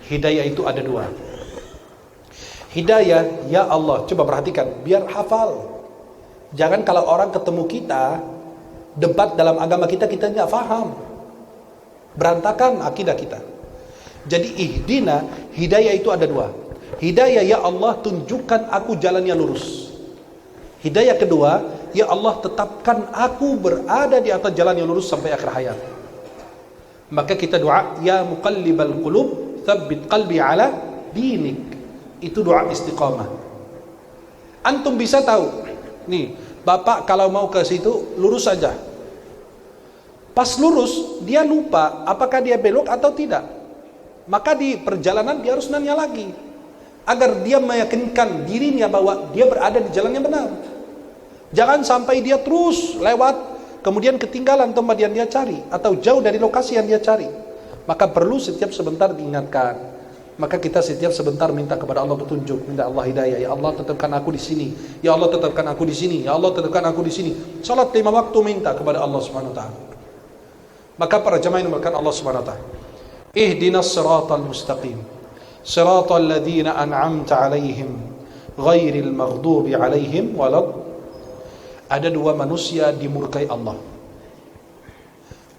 Hidayah itu ada 2. Hidayah, ya Allah, coba perhatikan, biar hafal. Jangan kalau orang ketemu kita debat dalam agama kita enggak paham. Berantakan akidah kita. Jadi ihdina, hidayah itu ada 2. Hidayah, ya Allah, tunjukkan aku jalan yang lurus. Hidayah kedua, ya Allah, tetapkan aku berada di atas jalan yang lurus sampai akhir hayat. Maka kita doa, ya muqallibal qulub, tsabbit qalbi ala dinik. Itu doa istiqamah. Antum bisa tahu, nih, bapak kalau mau ke situ lurus saja. Pas lurus, dia lupa apakah dia belok atau tidak. Maka di perjalanan dia harus nanya lagi agar dia meyakinkan dirinya bahwa dia berada di jalan yang benar. Jangan sampai dia terus lewat kemudian ketinggalan tempat yang dia cari atau jauh dari lokasi yang dia cari. Maka perlu setiap sebentar diingatkan. Maka kita setiap sebentar minta kepada Allah petunjuk, minta Allah hidayah. Ya Allah, tetapkan aku di sini. Ya Allah, tetapkan aku di sini. Ya Allah, tetapkan aku di sini. Salat 5 waktu minta kepada Allah Subhanahu wa taala. Maka para jemaah yang dimuliakan Allah Subhanahu wa taala, ihdinas siratal mustaqim siratal ladzina an'amta alaihim ghairil maghdubi alaihim walad. Ada 2 manusia dimurkai Allah.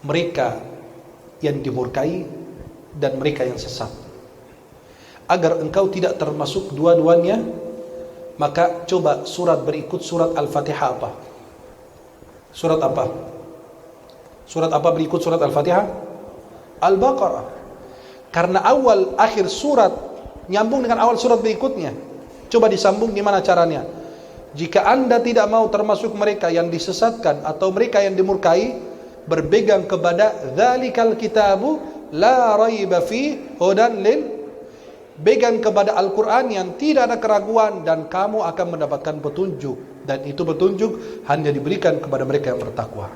Mereka yang dimurkai dan mereka yang sesat. Agar engkau tidak termasuk dua-duanya, maka coba surat berikut surat Al-Fatihah apa? Surat apa? Surat apa berikut surat Al-Fatihah? Al-Baqarah. Karena awal akhir surat nyambung dengan awal surat berikutnya. Coba disambung gimana caranya? Jika Anda tidak mau termasuk mereka yang disesatkan atau mereka yang dimurkai, berpegang kepada dzalikal kitabu la raiba fi hudan lil, pegang kepada Al-Quran yang tidak ada keraguan dan kamu akan mendapatkan petunjuk, dan itu petunjuk hanya diberikan kepada mereka yang bertakwa.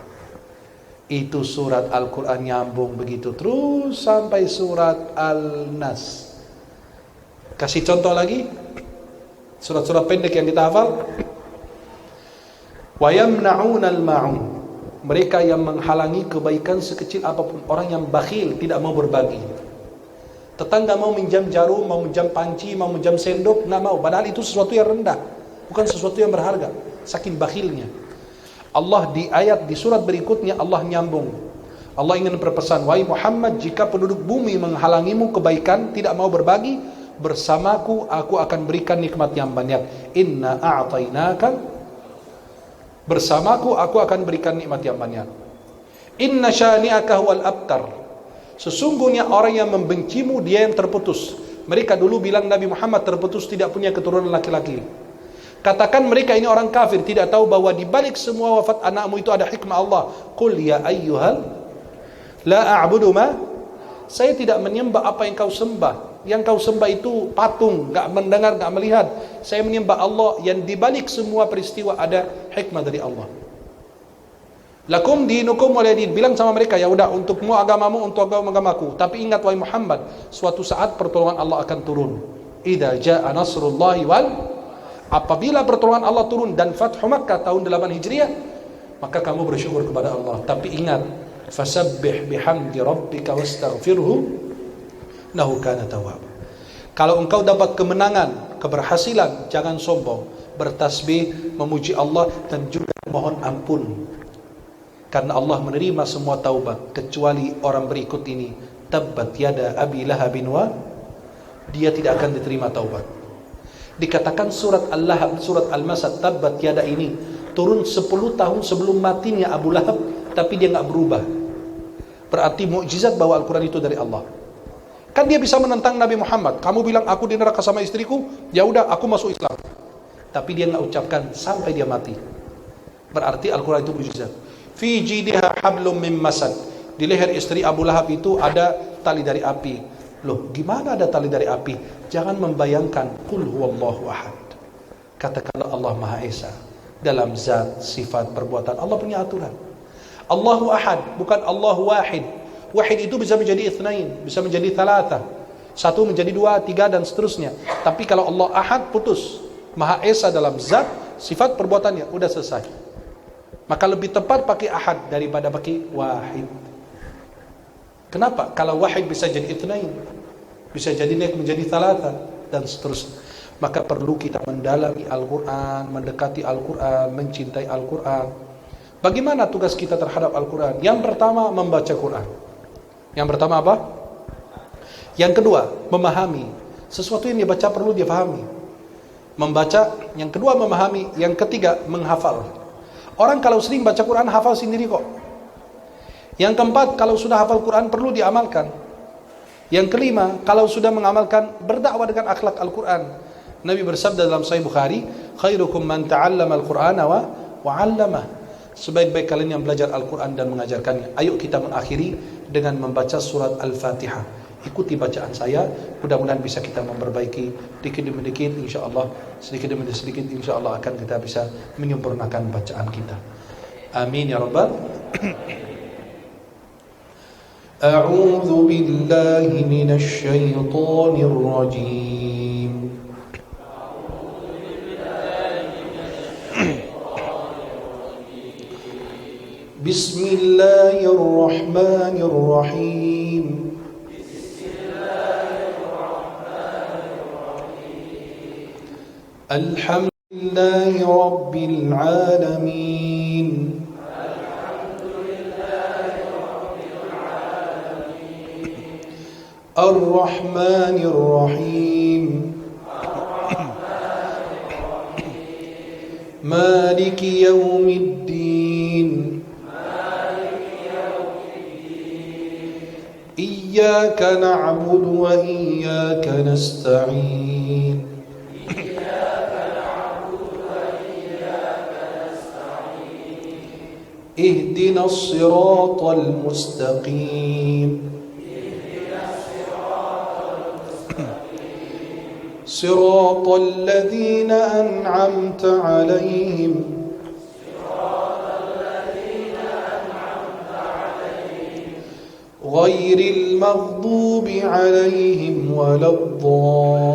Itu surat Al-Quran nyambung begitu terus sampai surat Al-Nas. Kasih contoh lagi surat-surat pendek yang kita hafal. Wa yamna'una al-ma'un, mereka yang menghalangi kebaikan sekecil apapun. Orang yang bakhil, tidak mau berbagi. Tetangga mau minjam jarum, mau minjam panci, mau minjam sendok, nggak mau. Padahal itu sesuatu yang rendah, bukan sesuatu yang berharga. Saking bakhilnya. Allah di ayat di surat berikutnya Allah nyambung. Allah ingin berpesan, wahai Muhammad, jika penduduk bumi menghalangimu kebaikan, tidak mau berbagi, bersamaku aku akan berikan nikmat yang banyak. Inna a'tainaka, bersamaku aku akan berikan nikmat yang banyak. Inna syani'aka huwal abtar, sesungguhnya orang yang membencimu dia yang terputus. Mereka dulu bilang Nabi Muhammad terputus, tidak punya keturunan laki-laki. Katakan mereka ini orang kafir, tidak tahu bahwa di balik semua wafat anakmu itu ada hikmah Allah. Qul ya ayyuhal la a'budu ma, saya tidak menyembah apa yang kau sembah. Yang kau sembah itu patung, gak mendengar, gak melihat. Saya menyembah Allah yang di balik semua peristiwa ada hikmah dari Allah. Lakum dinukum waliyadin, bilang sama mereka, ya udah, untukmu agamamu, untuk agamaku. Tapi ingat wahai Muhammad, suatu saat pertolongan Allah akan turun. Idza jaa nasrullahi wal, apabila pertolongan Allah turun dan Fathu Makkah tahun 8 Hijriah, maka kamu bersyukur kepada Allah. Tapi ingat, fasabbih bihamdi rabbika wastaghfirhu innahu kana tawwab. Kalau engkau dapat kemenangan, keberhasilan, jangan sombong, bertasbih, memuji Allah dan juga mohon ampun. Karena Allah menerima semua taubat kecuali orang berikut ini. Tabbat yada abi lahabin wa, dia tidak akan diterima taubat. Dikatakan surat Al-Lahab, surat Al-Masad, tabbat yada ini turun 10 tahun sebelum matinya Abu Lahab, tapi dia enggak berubah. Berarti mukjizat bahwa Al-Quran itu dari Allah. Kan dia bisa menentang Nabi Muhammad. Kamu bilang aku di neraka sama istriku, ya udah aku masuk Islam. Tapi dia enggak ucapkan sampai dia mati. Berarti Al-Quran itu mukjizat. Fi jidiha hablum mim masad, di leher istri Abu Lahab itu ada tali dari api. Loh, gimana ada tali dari api? Jangan membayangkan. Qul huwallahu ahad, katakanlah Allah Maha Esa. Dalam zat, sifat, perbuatan Allah punya aturan. Allahu ahad, bukan Allahu wahid. Wahid itu bisa menjadi itsnain, bisa menjadi thalatha, satu menjadi dua, tiga dan seterusnya. Tapi kalau Allah ahad, putus. Maha Esa dalam zat, sifat, perbuatannya, udah selesai. Maka lebih tepat pakai ahad daripada pakai wahid. Kenapa? Kalau wahid bisa jadi itsnain, bisa jadi naik menjadi thalatha dan seterusnya. Maka perlu kita mendalami Al-Quran, mendekati Al-Quran, mencintai Al-Quran. Bagaimana tugas kita terhadap Al-Quran? Yang pertama, membaca Quran. Yang pertama apa? Yang kedua, memahami. Sesuatu yang dibaca perlu dia pahami. Membaca, yang kedua memahami, yang ketiga menghafal. Orang kalau sering baca Quran hafal sendiri kok. Yang keempat, kalau sudah hafal Quran perlu diamalkan. Yang kelima, kalau sudah mengamalkan, berdakwah dengan akhlak Al-Quran. Nabi bersabda dalam Sahih Bukhari, khairukum man ta'allama al-Qur'ana wa 'allamah. Sebaik-baik kalian yang belajar Al-Quran dan mengajarkannya. Ayo kita mengakhiri dengan membaca surat Al-Fatihah. Ikuti bacaan saya, mudah-mudahan bisa kita memperbaiki sedikit demi sedikit, insyaallah sedikit demi sedikit insyaallah akan kita bisa menyempurnakan bacaan kita. Amin ya rabbal. A'udzu billahi minasy syaithanir rajim. Bismillahirrahmanirrahim. Alhamdulillahi Rabbil Alamin. Ar-Rahmanir Rahim. Maliki Yawmiddin. Iyyaka na'budu wa iyyaka nasta'in. اهدنا الصراط المستقيم صراط الذين أنعمت عليهم غير المغضوب عليهم ولا الضالين.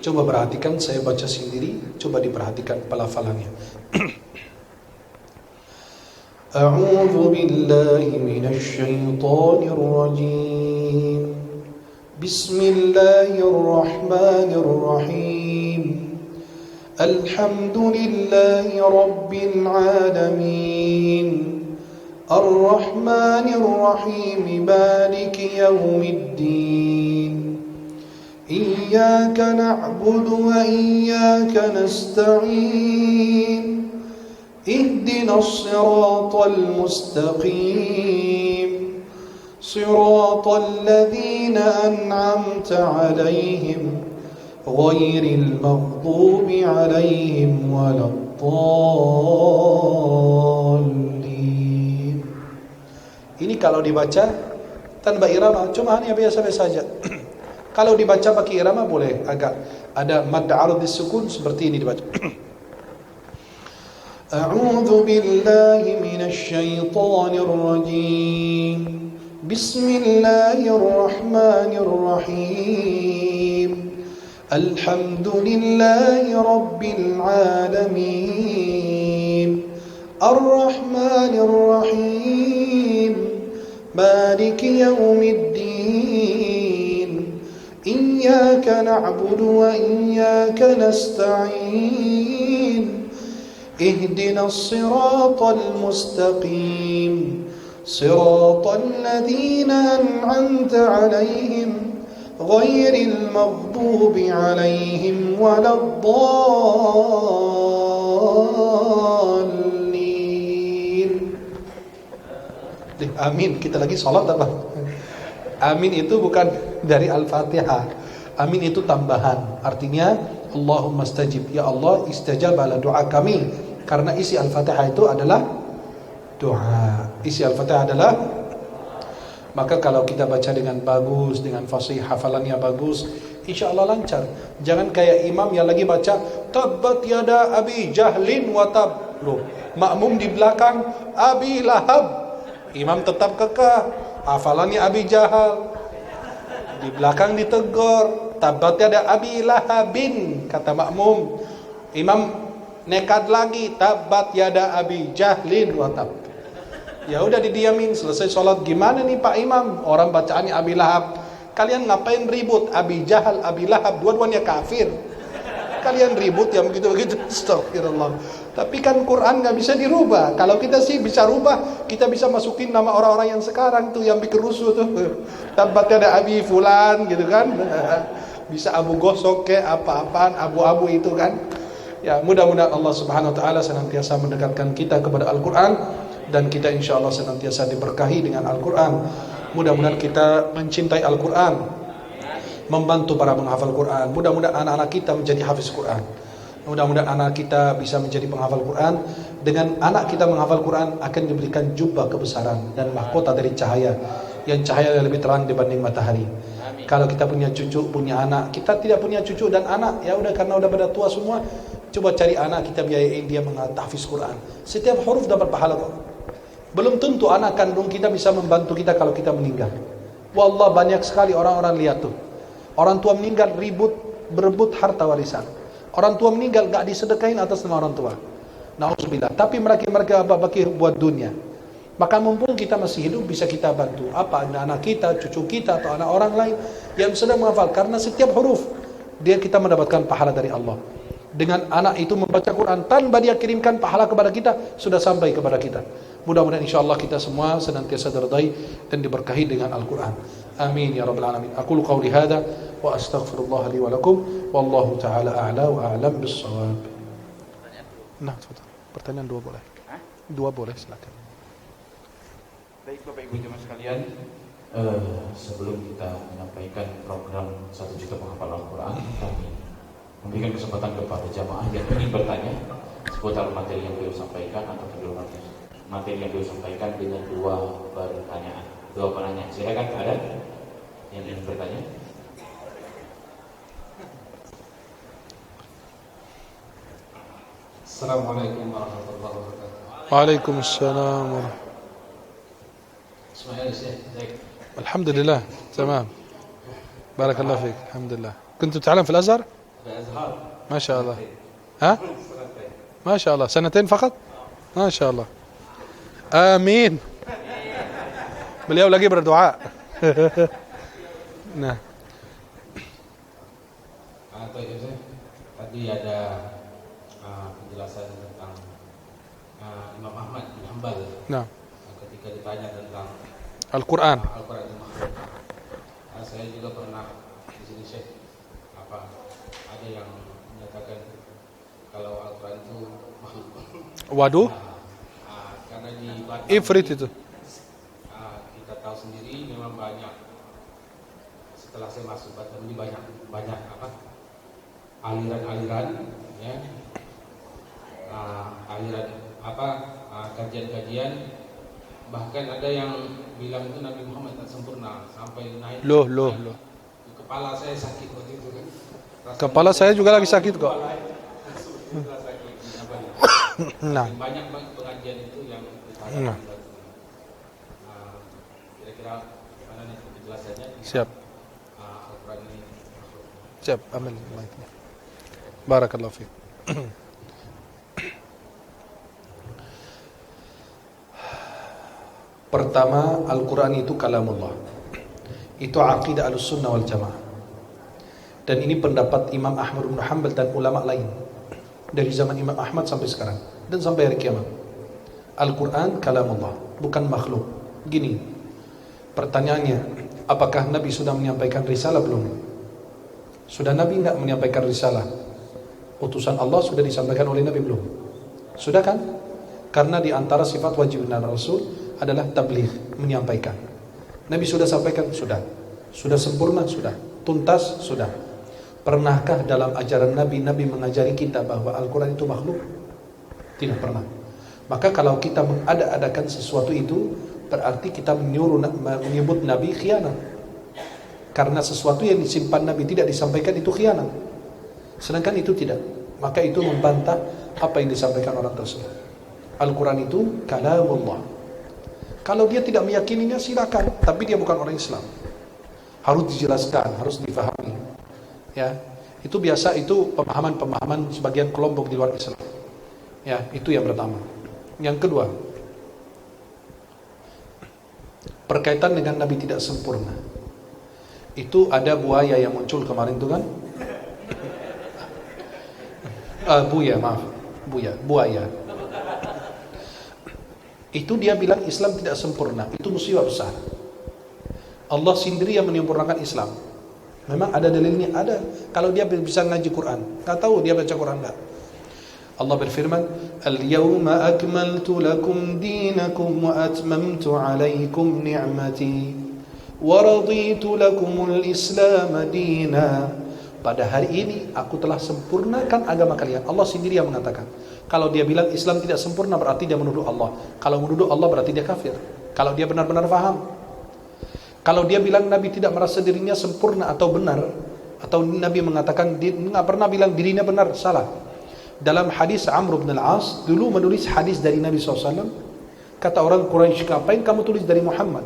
Coba perhatikan, saya baca sendiri, coba diperhatikan pelafalannya. A'udzu billahi minasy syaithanir rajim. Bismillahirrahmanirrahim. Alhamdulillahi rabbil alamin. Ar-Rahmanir Rahim. Maliki yaumiddin. إياك نعبد وإياك نستعين اهدنا الصراط المستقيم صراط الذين أنعمت عليهم غير المغضوب عليهم ولا الضالين. Ini kalau dibaca tanpa irama cuma hanya biasa-biasa saja. Kalau dibaca pakai irama boleh agak ada mad ardh sukun seperti ini dibaca. A'udzu billahi minasy syaithanir rajim. Bismillahirrahmanirrahim. Alhamdulillahi rabbil alamin. Ar-Rahmanir Rahim. Maliki yaumiddin. إياك نعبد وإياك نستعين اهدنا الصراط المستقيم صراط الذين أنعمت عليهم غير المغضوب عليهم ولا الضالين. Amin. Kita lagi salat apa? Amin itu bukan dari Al-Fatihah. Amin itu tambahan. Artinya Allahumma stajib, ya Allah istajabalah doa kami. Karena isi Al-Fatihah itu adalah doa. Isi Al-Fatihah adalah. Maka kalau kita baca dengan bagus, dengan fasih, hafalannya bagus, insya Allah lancar. Jangan kayak imam yang lagi baca tabbat yada abi jahlin wa tab. Loh, makmum di belakang Abi Lahab. Imam tetap kekeh hafalannya Abi Jahal, di belakang ditegur tabat ada Abi Lahabin, kata makmum. Imam nekat lagi tabat yada Abi Jahlin watab. Ya udah didiamin, selesai sholat. Gimana nih Pak Imam, orang bacaannya Abi Lahab, kalian ngapain ribut? Abi Jahal, Abi Lahab, dua-duanya kafir. Kalian ribut yang begitu-begitu. Astagfirullah. Tapi kan Quran nggak bisa dirubah. Kalau kita sih bisa rubah, kita bisa masukin nama orang-orang yang sekarang tuh yang bikin rusuh tuh. Tabatnya ada Abi Fulan gitu kan. Bisa Abu Gosok ke apa-apaan, abu-abu itu kan. Ya, mudah-mudahan Allah Subhanahu wa taala senantiasa mendekatkan kita kepada Al-Qur'an dan kita insyaallah senantiasa diberkahi dengan Al-Qur'an. Mudah-mudahan kita mencintai Al-Qur'an, membantu para penghafal Quran. Mudah-mudahan anak-anak kita menjadi hafiz Quran. Mudah-mudahan anak kita bisa menjadi penghafal Quran. Dengan anak kita menghafal Quran akan diberikan jubah kebesaran dan mahkota dari cahaya, yang cahaya lebih terang dibanding matahari. Kalau kita punya cucu, punya anak, kita tidak punya cucu dan anak, ya udah karena udah pada tua semua, coba cari anak kita, biayain dia menghafaz Quran. Setiap huruf dapat pahala kok. Belum tentu anak kandung kita bisa membantu kita kalau kita meninggal. Wallah banyak sekali orang-orang lihat tuh. Orang tua meninggal ribut berebut harta warisan. Orang tua meninggal gak disedekain atas nama orang tua. Nauzubillah. Tapi mereka apa pakai buat dunia. Maka mumpung kita masih hidup bisa kita bantu. Apa anak kita, cucu kita atau anak orang lain yang sedang menghafal, karena setiap huruf dia kita mendapatkan pahala dari Allah. dengan anak itu membaca Quran tanpa dia kirimkan pahala kepada kita, sudah sampai kepada kita. Mudah-mudahan insyaAllah kita semua senantiasa diridai dan diberkahi dengan Al-Quran. Amin ya rabbal alamin. Aqulu qawli hadha wa astaghfirullah li wa lakum wallahu ta'ala a'la wa a'lam bis-shawab. Nah, pertanyaan dua boleh. Dua boleh, silakan. Baik Bapak Ibu jemaah sekalian, sebelum kita menyampaikan program 1 juta penghafal Al-Quran, kami memberikan kesempatan kepada jamaah yang ingin bertanya seputar materi yang beliau sampaikan atau materi yang beliau sampaikan dengan dua pertanyaan. Dua penanya. Silakan, ada yang ingin bertanya? Assalamualaikum warahmatullahi wabarakatuh. Waalaikumsalam. Ismail Syekh. Alhamdulillah, tamam. Barakallah fik. Alhamdulillah. كنت تعلم في الأزهر؟ الأزهر. ما شاء الله. ها؟ ما شاء الله. سنتين فقط؟ ما شاء الله. آمين. Beliau lagi berdoa. Nah. Tadi ada penjelasan tentang Imam Ahmad bin Hanbal. Nah. Ketika ditanya tentang Al-Quran. Al-Quran itu makhluk. Saya juga pernah di sini Syekh, ada yang menyatakan kalau Al-Quran itu makhluk. Waduh. Karena di Batam Ifrit itu. Kita tahu sendiri memang banyak. Setelah saya masuk Batam ini banyak aliran-aliran, ya, aliran kajian-kajian. Bahkan ada yang bilang itu Nabi Muhammad tak sempurna sampai naik. Loh. Kepala saya sakit waktu itu kan. Kepala saya juga lagi sakit kok. Nah. Banyak pengajian itu yang Nah. Kira-kira gimana nih penjelasannya? Siap. Al-Quran ini. Siap, amal. Barakallahu fiik. Pertama, Al-Quran itu kalamullah. Itu aqidah Ahlussunnah wal Jamaah. Dan ini pendapat Imam Ahmad bin Hanbal dan ulama lain dari zaman Imam Ahmad sampai sekarang dan sampai hari kiamat. Al-Quran kalamullah, bukan makhluk. Gini, pertanyaannya, apakah Nabi sudah menyampaikan risalah belum? Sudah Nabi enggak menyampaikan risalah? Utusan Allah sudah disampaikan oleh Nabi belum? Sudah kan? Karena di antara sifat wajib Rasul adalah tabligh, menyampaikan. Nabi sudah sampaikan? Sudah. Sudah sempurna? Sudah. Tuntas? Sudah. Pernahkah dalam ajaran Nabi mengajari kita bahwa Al-Quran itu makhluk? Tidak pernah. Maka kalau kita mengada-adakan sesuatu itu, berarti kita menyebut Nabi khianat. Karena sesuatu yang disimpan Nabi tidak disampaikan itu khianat. Sedangkan itu tidak. Maka itu membantah apa yang disampaikan orang tersebut. Al-Quran itu kalamullah. Kalau dia tidak meyakininya silakan, tapi dia bukan orang Islam. Harus dijelaskan, harus difahami. Ya, itu biasa, itu pemahaman-pemahaman sebagian kelompok di luar Islam. Ya, itu yang pertama. Yang kedua, berkaitan dengan Nabi tidak sempurna. Itu ada buaya yang muncul kemarin itu kan? Buaya. Itu dia bilang Islam tidak sempurna. Itu musibah besar. Allah sendiri yang menyempurnakan Islam. Memang ada dalilnya? Ada. Kalau dia bisa ngaji Quran, nggak tahu dia baca Quran nggak? Allah berfirman, Al-yawma akmaltu lakum dinakum wa atmamtu alaikum ni'mati wa raditu lakumul islam dina. Pada hari ini aku telah sempurnakan agama kalian. Allah sendiri yang mengatakan. Kalau dia bilang Islam tidak sempurna berarti dia menuduh Allah. Kalau menuduh Allah berarti dia kafir. Kalau dia benar-benar faham. Kalau dia bilang Nabi tidak merasa dirinya sempurna atau benar, atau Nabi mengatakan nggak pernah bilang dirinya benar, salah. Dalam hadis Amr bin al-As dulu menulis hadis dari Nabi SAW. Kata orang Quraisy, ngapain kamu tulis dari Muhammad?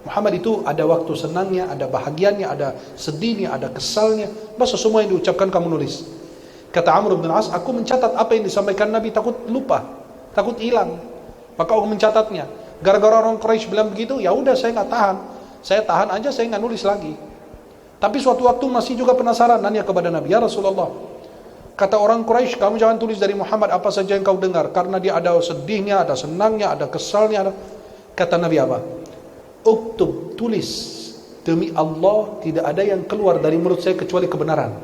Muhammad itu ada waktu senangnya, ada bahagianya, ada sedihnya, ada kesalnya. Masa semua yang diucapkan kamu nulis? Kata Amr bin al-As, aku mencatat apa yang disampaikan Nabi, takut lupa, takut hilang. Maka aku mencatatnya. Gara-gara orang Quraisy bilang begitu, ya udah saya nggak tahan. Saya tahan aja, saya nggak nulis lagi. Tapi suatu waktu masih juga penasaran, nanya kepada Nabi, ya Rasulullah, Kata orang Quraisy, kamu jangan tulis dari Muhammad apa saja yang kau dengar, karena dia ada sedihnya, ada senangnya, ada kesalnya. Kata Nabi apa? Uktub, tulis, demi Allah tidak ada yang keluar dari mulut saya kecuali kebenaran.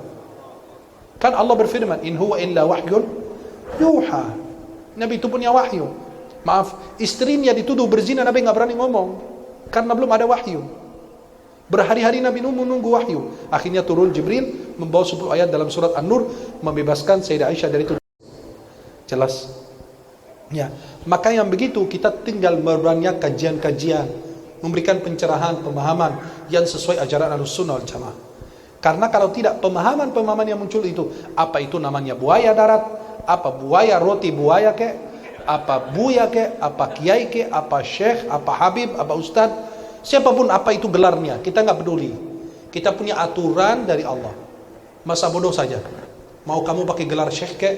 Kan Allah berfirman, in huwa illa wahyun yuha. Nabi itu punya wahyu. Maaf, istrinya dituduh berzina, Nabi nggak berani ngomong karena belum ada wahyu. Berhari-hari Nabi menunggu wahyu. Akhirnya turun Jibril membawa 10 ayat dalam surat An-Nur membebaskan Sayyidah Aisyah dari tuduhan. Jelas? Ya, maka yang begitu kita tinggal berbanyak kajian-kajian, memberikan pencerahan, pemahaman yang sesuai ajaran Ahlussunnah wal Jamaah. Karena kalau tidak, pemahaman-pemahaman yang muncul itu, apa itu namanya buaya darat, apa buaya roti buaya ke, apa buya ke, apa kiai ke, apa syekh, apa habib, apa ustad, siapapun apa itu gelarnya, kita nggak peduli. Kita punya aturan dari Allah. Masa bodoh saja. Mau kamu pakai gelar syekh ke,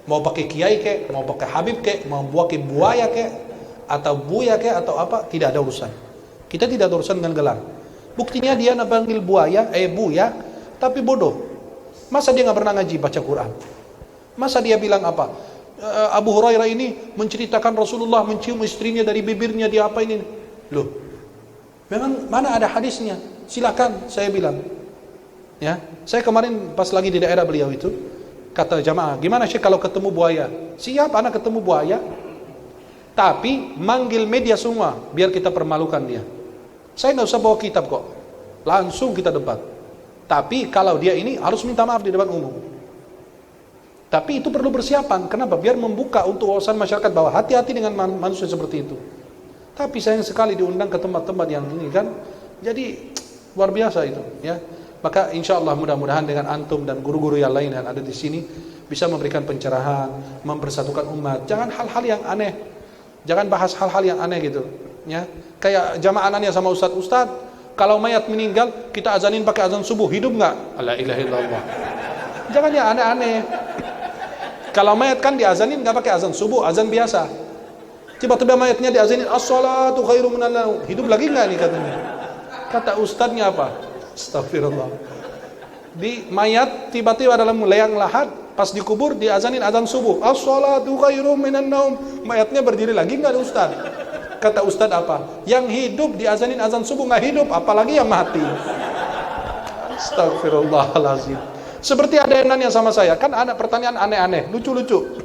mau pakai kiai ke, mau pakai habib ke, mau pakai buaya ke, atau buya ke, atau apa, tidak ada urusan. Kita tidak ada urusan dengan gelar. Buktinya dia panggil buaya, buya, tapi bodoh. Masa dia nggak pernah ngaji baca Quran? Masa dia bilang apa? Abu Hurairah ini menceritakan Rasulullah mencium istrinya dari bibirnya, dia apa ini? Loh, memang mana ada hadisnya? Silakan, saya bilang. Ya, saya kemarin pas lagi di daerah beliau itu, kata jamaah, gimana sih kalau ketemu buaya? Siap, anak ketemu buaya. Tapi manggil media semua, biar kita permalukan dia. Saya nggak usah bawa kitab kok, langsung kita debat. Tapi kalau dia ini harus minta maaf di depan umum. Tapi itu perlu persiapan. Kenapa? Biar membuka untuk wawasan masyarakat bahwa hati-hati dengan manusia seperti itu. Tapi sayang sekali diundang ke tempat-tempat yang ini kan. Jadi luar biasa itu, ya. Maka insya Allah mudah-mudahan dengan antum dan guru-guru yang lain yang ada di sini bisa memberikan pencerahan, mempersatukan umat. Jangan hal-hal yang aneh. Jangan bahas hal-hal yang aneh gitu, ya. Kayak jamaah anaknya sama ustaz, kalau mayat meninggal kita azanin pakai azan subuh, hidup nggak? La ilaha illallah. Jangan ya aneh-aneh. Kalau mayat kan diazanin nggak pakai azan subuh, azan biasa. Tiba-tiba mayatnya diazanin as-salatu khairum minan naum. Hidup lagi nggak nih katanya? Kata ustadznya apa? Astagfirullah. Di mayat tiba-tiba dalam liang lahat, pas dikubur diazanin azan subuh. As-salatu khairum minan naum. Mayatnya berdiri lagi nggak ada ustadz? Kata ustadz apa? Yang hidup diazanin azan subuh nggak hidup, apalagi yang mati. Astagfirullahalazim. Seperti ada yang nanya sama saya, kan ada pertanyaan aneh-aneh, lucu-lucu.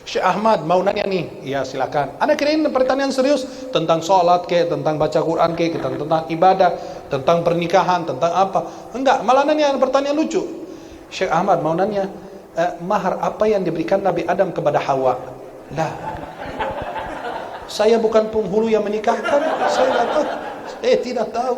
Syekh Ahmad mau nanya nih, ya silakan. Anda kirain pertanyaan serius tentang sholat ke, tentang baca Quran ke, tentang ibadah, tentang pernikahan, tentang apa? Enggak, malah nanya pertanyaan lucu. Syekh Ahmad mau nanya, mahar apa yang diberikan Nabi Adam kepada Hawa? Nah, saya bukan penghulu yang menikahkan, saya tidak tahu. Tidak tahu.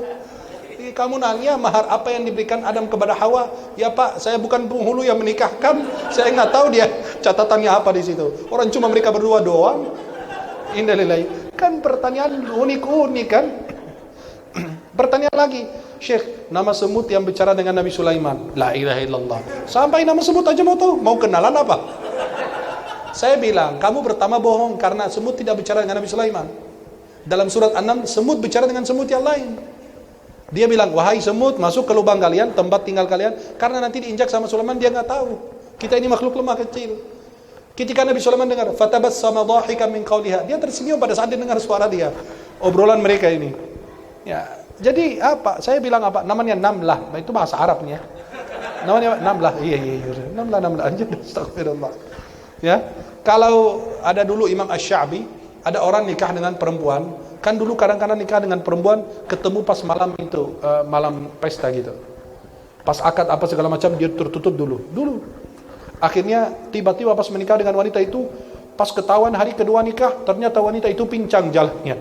Kamu nanya mahar apa yang diberikan Adam kepada Hawa? Ya Pak, saya bukan penghulu yang menikahkan. Saya nggak tahu dia catatannya apa di situ. Orang cuma mereka berdua doang. Innalillahi. Kan pertanyaan unik-unik kan? Pertanyaan lagi, Syekh, nama semut yang bicara dengan Nabi Sulaiman. La ilaha illallah. Sampai nama semut aja mau tahu, mau kenalan apa? Saya bilang, kamu pertama bohong karena semut tidak bicara dengan Nabi Sulaiman. Dalam surat An-Naml, semut bicara dengan semut yang lain. Dia bilang, wahai semut, masuk ke lubang kalian, tempat tinggal kalian, karena nanti diinjak sama Sulaiman, dia nggak tahu. Kita ini makhluk lemah kecil. Ketika Nabi Sulaiman dengar, fatabassama dhahikan min qawliha, dia tersenyum pada saat dia dengar suara dia. Obrolan mereka ini. Ya, jadi apa? Saya bilang apa? Namanya namlah. Itu bahasa Arab nih ya. Namanya namlah. Iya. Namlah aja. Astagfirullah. Ya. Kalau ada dulu Imam Asy-Sya'bi, ada orang nikah dengan perempuan. Kan dulu kadang-kadang nikah dengan perempuan ketemu pas malam itu, malam pesta gitu. Pas akad apa segala macam dia tertutup dulu. Akhirnya tiba-tiba pas menikah dengan wanita itu, pas ketahuan hari kedua nikah, ternyata wanita itu pincang jalannya.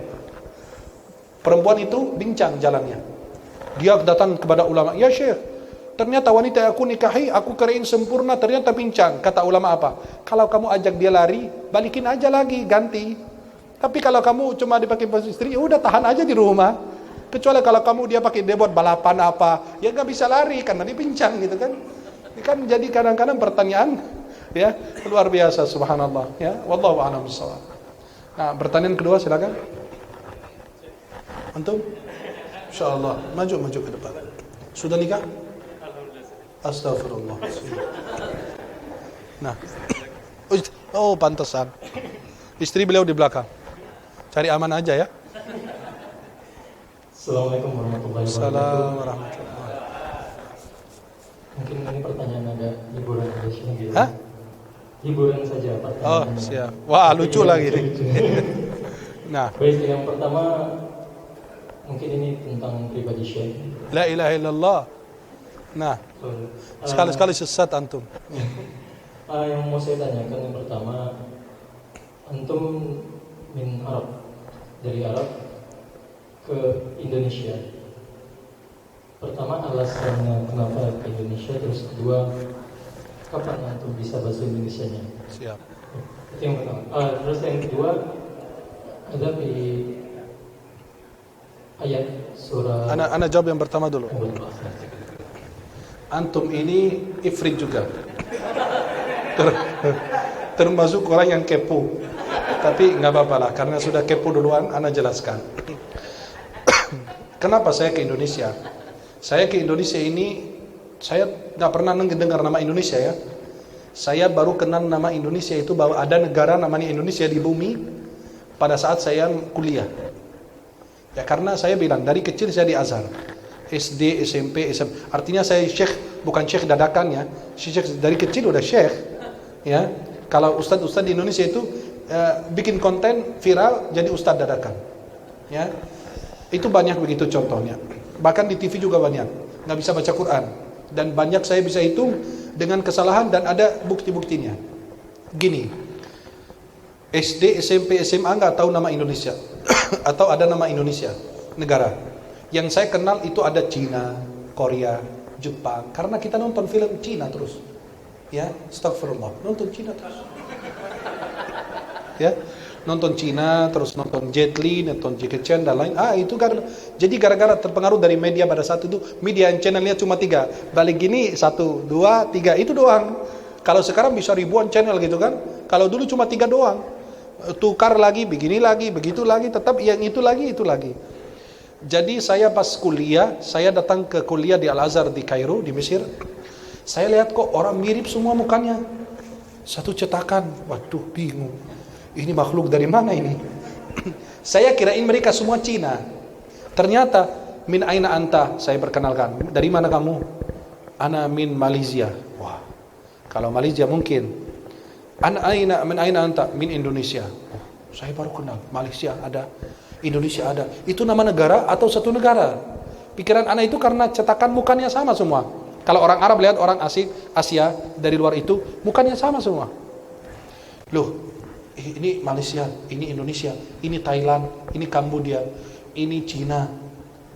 Perempuan itu pincang jalannya. Dia datang kepada ulama, "Ya Syekh, ternyata wanita yang aku nikahi, aku kirain sempurna, ternyata pincang." Kata ulama apa? Kalau kamu ajak dia lari, balikin aja lagi, ganti. Tapi kalau kamu cuma dipakai pas istri, ya udah tahan aja di rumah. Kecuali kalau kamu dia pakai dia buat balapan apa, ya nggak bisa lari karena dia pincang gitu kan. Ini kan jadi kadang-kadang pertanyaan ya luar biasa, subhanallah ya. Wallahu a'lam bishawab. Nah, pertanyaan kedua silakan. Antum? Insyaallah maju ke depan. Sudah nikah? Alhamdulillah. Astagfirullah. Nah, oh pantesan. Istri beliau di belakang. Cari aman aja ya. Assalamualaikum warahmatullahi wabarakatuh. Assalamualaikum warahmatullahi. Mungkin ini pertanyaan agak hiburan aja gitu. Hah? Hiburan saja Oh, pertanyaan. siap. Wah, lucu lagi nih. Nah, Baik, yang pertama mungkin ini tentang pribadi Syekh. la ilaha illallah. Nah, sekali-sekali sesat antum. Yang mau saya tanyakan yang pertama, antum min Arab, dari Arab ke Indonesia. Pertama, alasannya kenapa ke Indonesia, terus kedua, kapan antum bisa bahasa Indonesianya? Siap. Itu yang pertama. Terus yang kedua, ada di ayat surah. Ana jawab yang pertama dulu. Antum ini ifrit juga. Termasuk orang yang kepo. Tapi nggak apa-apa lah, karena sudah kepo duluan, ana jelaskan. Kenapa saya ke Indonesia? Saya ke Indonesia ini, saya nggak pernah dengar nama Indonesia ya. Saya baru kenal nama Indonesia itu bahwa ada negara namanya Indonesia di bumi pada saat saya kuliah. Ya karena saya bilang dari kecil saya di Azhar. SD, SMP, SM. Artinya saya syekh, bukan syekh dadakan ya. Syekh dari kecil udah syekh. Ya. Kalau ustadz-ustadz di Indonesia itu bikin konten viral jadi ustadz dadakan. Ya. Itu banyak begitu contohnya. Bahkan di TV juga banyak. Nggak bisa baca Quran. Dan banyak saya bisa hitung dengan kesalahan dan ada bukti-buktinya. Gini. SD, SMP, SMA nggak tahu nama Indonesia. Atau ada nama Indonesia, negara. Yang saya kenal itu ada Cina, Korea, Jepang. Karena kita nonton film Cina terus. Ya, astagfirullah, nonton Cina terus. Ya, nonton Cina, terus nonton Jet Li, nonton Jackie Chan dan lain. Itu karena jadi gara-gara terpengaruh dari media pada saat itu, media yang channelnya cuma 3. Balik gini 1, 2, 3 itu doang. Kalau sekarang bisa ribuan channel gitu kan. Kalau dulu cuma 3 doang. Tukar lagi, begini lagi, begitu lagi, tetap yang itu lagi, itu lagi. Jadi saya pas kuliah, saya datang ke kuliah di Al-Azhar di Kairo, di Mesir. Saya lihat kok orang mirip semua mukanya. Satu cetakan, waduh bingung. Ini makhluk dari mana ini? Saya kirain mereka semua Cina. Ternyata, min aina anta, saya perkenalkan. Dari mana kamu? Ana min Malaysia. Wah, kalau Malaysia mungkin. Min aina anta? Min Indonesia. Oh, saya baru kenal, Malaysia ada. Indonesia ada. Itu nama negara atau satu negara? Pikiran anak itu karena cetakan mukanya sama semua. Kalau orang Arab lihat orang Asia dari luar itu, mukanya sama semua. Loh, ini Malaysia, ini Indonesia, ini Thailand, ini Kambodia, ini Cina.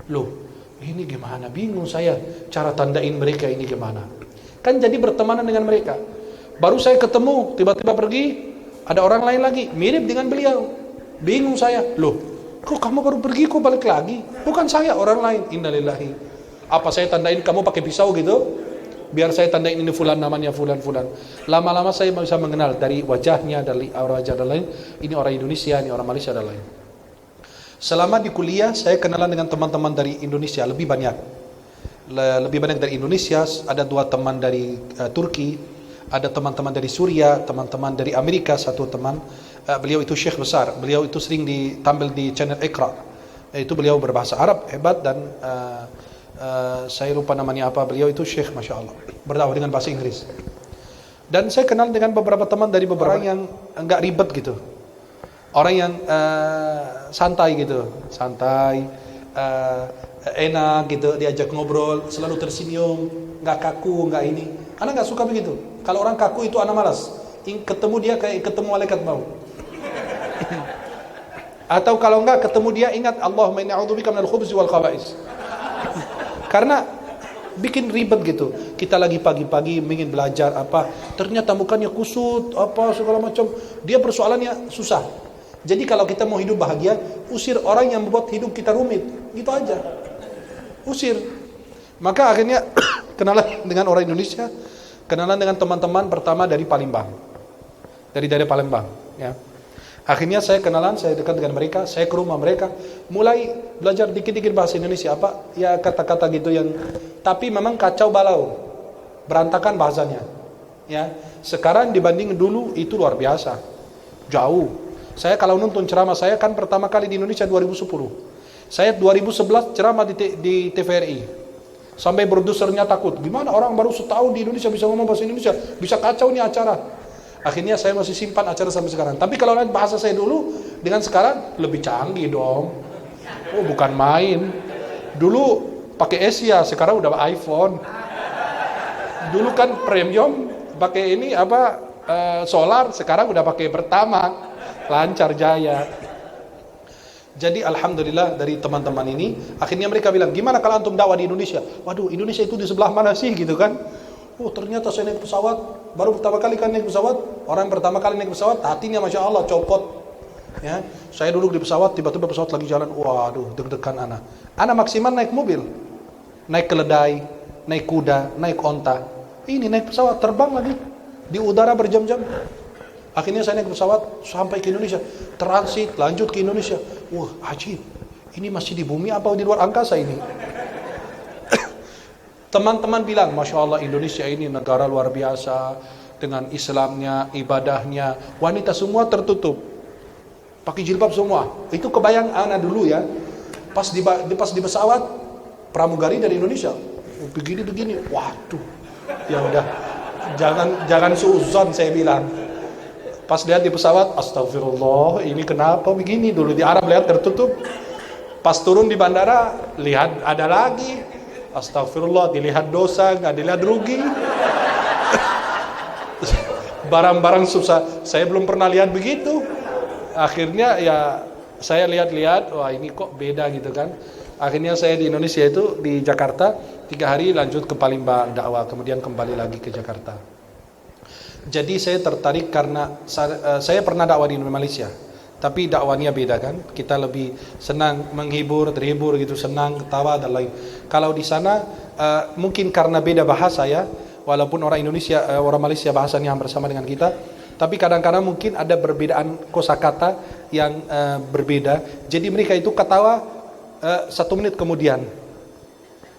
Loh, ini gimana? Bingung saya cara tandain mereka ini gimana. Kan jadi bertemanan dengan mereka. Baru saya ketemu, tiba-tiba pergi, ada orang lain lagi, mirip dengan beliau. Bingung saya. Loh, kok kamu baru pergi, kok balik lagi? Bukan saya, orang lain. Innalillahi. Apa saya tandain kamu pakai pisau gitu? Biar saya tandain ini fulan, namanya fulan. Lama-lama saya bisa mengenal dari wajahnya, dari wajah dan lain. Ini orang Indonesia, ini orang Malaysia dan lain. Selama di kuliah, saya kenalan dengan teman-teman dari Indonesia lebih banyak. Lebih banyak dari Indonesia. Ada 2 teman dari Turki, ada teman-teman dari Suriah, teman-teman dari Amerika, satu teman. Beliau itu syekh besar. Beliau itu sering ditampil di channel Iqra. Itu beliau berbahasa Arab hebat dan saya lupa namanya apa. Beliau itu syekh, masya Allah, berdakwah dengan bahasa Inggris. Dan saya kenal dengan beberapa teman dari beberapa yang enggak ribet gitu. Orang yang santai gitu, enak gitu, diajak ngobrol, selalu tersenyum, nggak kaku, nggak ini. Anak nggak suka begitu. Kalau orang kaku itu anak malas. Ketemu dia kayak ketemu malaikat maut. Atau kalau enggak ketemu dia ingat Allahumma inni a'udzubika minal khubuthi wal khaba'is. Karena bikin ribet gitu. Kita lagi pagi-pagi ingin belajar apa, ternyata mukanya kusut apa segala macam. Dia persoalannya susah. Jadi kalau kita mau hidup bahagia, usir orang yang membuat hidup kita rumit. Gitu aja. Usir. Maka akhirnya kenalan dengan orang Indonesia, kenalan dengan teman-teman pertama dari Palembang. Dari daerah Palembang, ya. Akhirnya saya kenalan, saya dekat dengan mereka, saya ke rumah mereka, mulai belajar dikit-dikit bahasa Indonesia apa, ya kata-kata gitu yang, tapi memang kacau balau, berantakan bahasanya. Ya, sekarang dibanding dulu itu luar biasa. Jauh. Saya kalau nonton ceramah saya kan pertama kali di Indonesia 2010. Saya 2011 ceramah di TVRI. Sampai produsernya takut. Gimana orang baru setahun di Indonesia bisa ngomong bahasa Indonesia? Bisa kacau nih acara. Akhirnya saya masih simpan acara sampai sekarang. Tapi kalau lihat bahasa saya dulu dengan sekarang lebih canggih dong. Oh, bukan main. Dulu pakai Asia, sekarang udah iPhone. Dulu kan premium pakai ini solar, sekarang udah pakai Pertamax. Lancar jaya. Jadi alhamdulillah dari teman-teman ini, akhirnya mereka bilang, gimana kalau antum dakwah di Indonesia? Waduh, Indonesia itu di sebelah mana sih gitu kan? Oh, ternyata saya naik pesawat, baru pertama kali kan naik pesawat, orang pertama kali naik pesawat, hatinya Masya Allah copot. Ya, saya duduk di pesawat, tiba-tiba pesawat lagi jalan, waduh, deg-degan anak. Anak maksimal naik mobil, naik keledai, naik kuda, naik onta. Ini naik pesawat, terbang lagi di udara berjam-jam. Akhirnya saya naik pesawat sampai ke Indonesia, transit lanjut ke Indonesia. Wah, ajib. Ini masih di bumi apa di luar angkasa ini? Teman-teman bilang, Masya Allah Indonesia ini negara luar biasa dengan Islamnya, ibadahnya, wanita semua tertutup, pakai jilbab semua. Itu kebayang anak dulu ya, pas di pesawat pramugari dari Indonesia, begini-begini, waduh, ya udah, jangan suuzon saya bilang. Pas lihat di pesawat, astagfirullah, ini kenapa begini? Dulu di Arab lihat tertutup, pas turun di bandara lihat ada lagi, astagfirullah, dilihat dosa, nggak dilihat rugi. Barang-barang susah, saya belum pernah lihat begitu. Akhirnya ya saya lihat-lihat, wah ini kok beda gitu kan. Akhirnya saya di Indonesia itu di Jakarta 3 hari, lanjut ke Palembang dakwah, kemudian kembali lagi ke Jakarta. Jadi saya tertarik karena saya pernah dakwah di Malaysia, tapi dakwahnya beda kan. Kita lebih senang menghibur, terhibur gitu, senang, ketawa dan lain. Kalau di sana mungkin karena beda bahasa ya, walaupun orang Malaysia bahasanya hampir sama dengan kita, tapi kadang-kadang mungkin ada perbedaan kosakata yang berbeda. Jadi mereka itu ketawa 1 menit kemudian.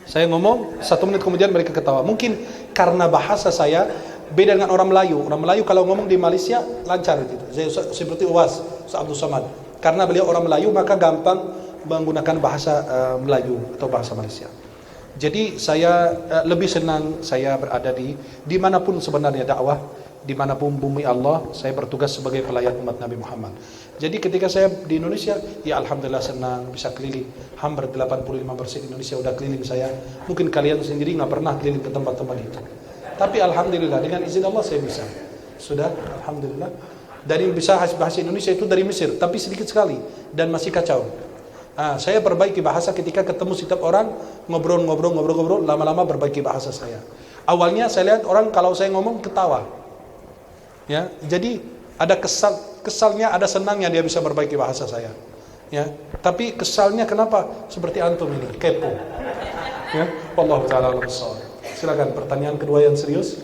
Saya ngomong 1 menit kemudian mereka ketawa. Mungkin karena bahasa saya beda dengan orang Melayu. Orang Melayu kalau ngomong di Malaysia lancar gitu. Seperti Uwas Abdul Samad. Karena beliau orang Melayu maka gampang menggunakan bahasa Melayu atau bahasa Malaysia. Jadi saya lebih senang saya berada di dimanapun sebenarnya dakwah, dimanapun bumi Allah, saya bertugas sebagai pelayan umat Nabi Muhammad. Jadi ketika saya di Indonesia, ya alhamdulillah senang bisa keliling. Hampir 85% Indonesia udah keliling saya. Mungkin kalian sendiri nggak pernah keliling ke tempat-tempat itu. Tapi alhamdulillah dengan izin Allah saya bisa. Sudah, alhamdulillah. Dari bisa bahasa Indonesia itu dari Mesir, tapi sedikit sekali dan masih kacau. Saya perbaiki bahasa ketika ketemu setiap orang, ngobrol, lama-lama perbaiki bahasa saya. Awalnya saya lihat orang kalau saya ngomong ketawa. Ya, jadi ada kesalnya, ada senangnya dia bisa perbaiki bahasa saya. Ya, tapi kesalnya kenapa? Seperti antum ini, kepo. Ya, wallahu taala alam bissawab. Silakan pertanyaan kedua yang serius.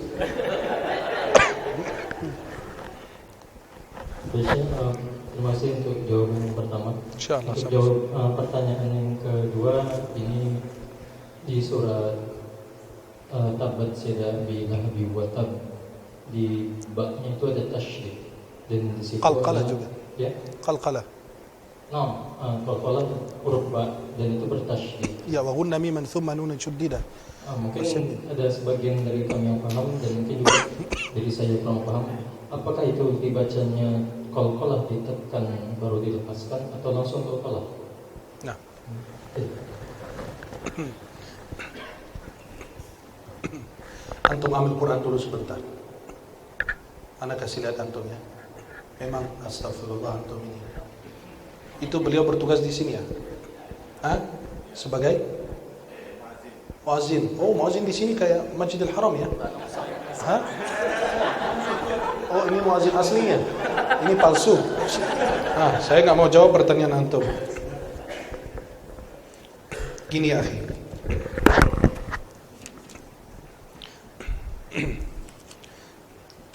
Terima kasih untuk jawaban yang pertama. Insyaallah. Untuk jawab pertanyaan yang kedua, ini di surat Tabat Yada Abi Lahab wa Tab, di baknya itu ada tasydid dan di situ qalqalah ada, juga. Ya. Qalqalah. Qalqalah huruf ba dan itu bertasydid. Ya, wa gunna miman thumma nunun syuddida. Mungkin ada sebagian dari kami yang paham dan mungkin juga dari saya kurang paham. Apakah itu dibacanya qalqalah ditekan baru dilepaskan atau langsung qalqalah? Nah. Antum ambil Quran dulu sebentar. Ana kasih lihat antum ya. Memang astagfirullah antum ini. Itu beliau bertugas di sini ya. Sebagai muazzin. Oh, muazzin di sini kayak Masjidil Haram ya? Oh, ini muazzin aslinya. Ini palsu. Saya nggak mau jawab pertanyaan antum. Gini ya, akhi.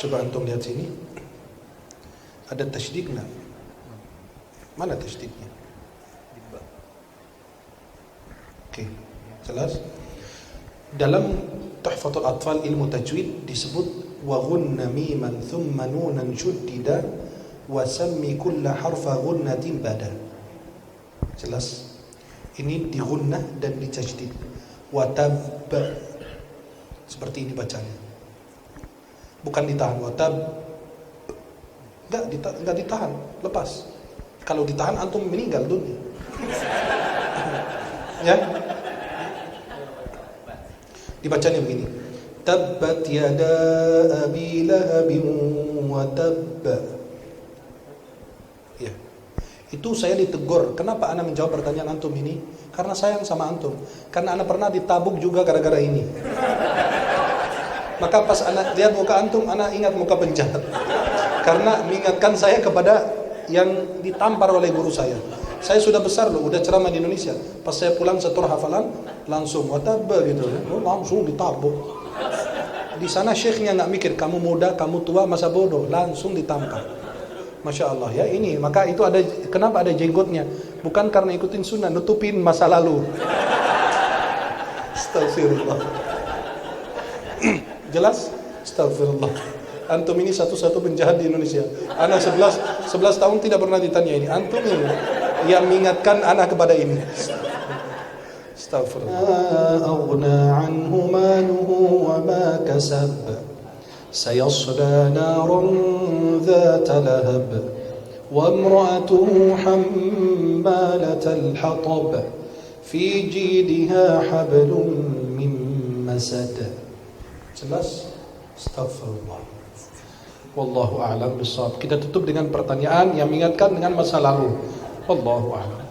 Coba antum lihat sini. Ada tasydid enggak? Mana tasydidnya? Oke, jelas. Dalam Tuhfatul Atfal ilmu tajwid disebut wa ghunna miman thumma nunan shuddida wa sammi kulla harfa ghunnatin bada. Jelas? Ini di gunnah dan di tajdid. Wa tab, seperti ini bacanya. Bukan ditahan. Wa tab, enggak ditahan, lepas. Kalau ditahan antum meninggal dunia. Ya? Dibacanya begini. Tabbat yada abi lahabin wa tabba. Ya. Itu saya ditegur. Kenapa ana menjawab pertanyaan antum ini? Karena sayang sama antum. Karena ana pernah ditabuk juga gara-gara ini. Maka pas ana lihat muka antum, ana ingat muka penjahat. Karena mengingatkan saya kepada yang ditampar oleh guru saya. Saya sudah besar loh, udah ceramah di Indonesia. Pas saya pulang setor hafalan, langsung watabba gitu ya. Langsung ditabuk. Di sana syekhnya nggak mikir kamu muda, kamu tua, masa bodoh, langsung ditampar. Masya Allah ya, ini maka itu ada, kenapa ada jenggotnya? Bukan karena ikutin sunnah, nutupin masa lalu. Astagfirullah. Jelas? Astagfirullah. Antum ini satu-satu penjahat di Indonesia. Anak 11 tahun tidak pernah ditanya ini. Antum ini yang mengingatkan anak kepada ini. Astagfirullah. Aghna anhu maluhu wa ma kasab. Sayasla naran dhata lahab. Wa imra'atuhu hammalatal hatab. Fi jidha hablum min masad. Jelas? Astagfirullah. Wallahu a'lam bishawab. Kita tutup dengan pertanyaan yang mengingatkan dengan masa lalu. Wallahu a'lam.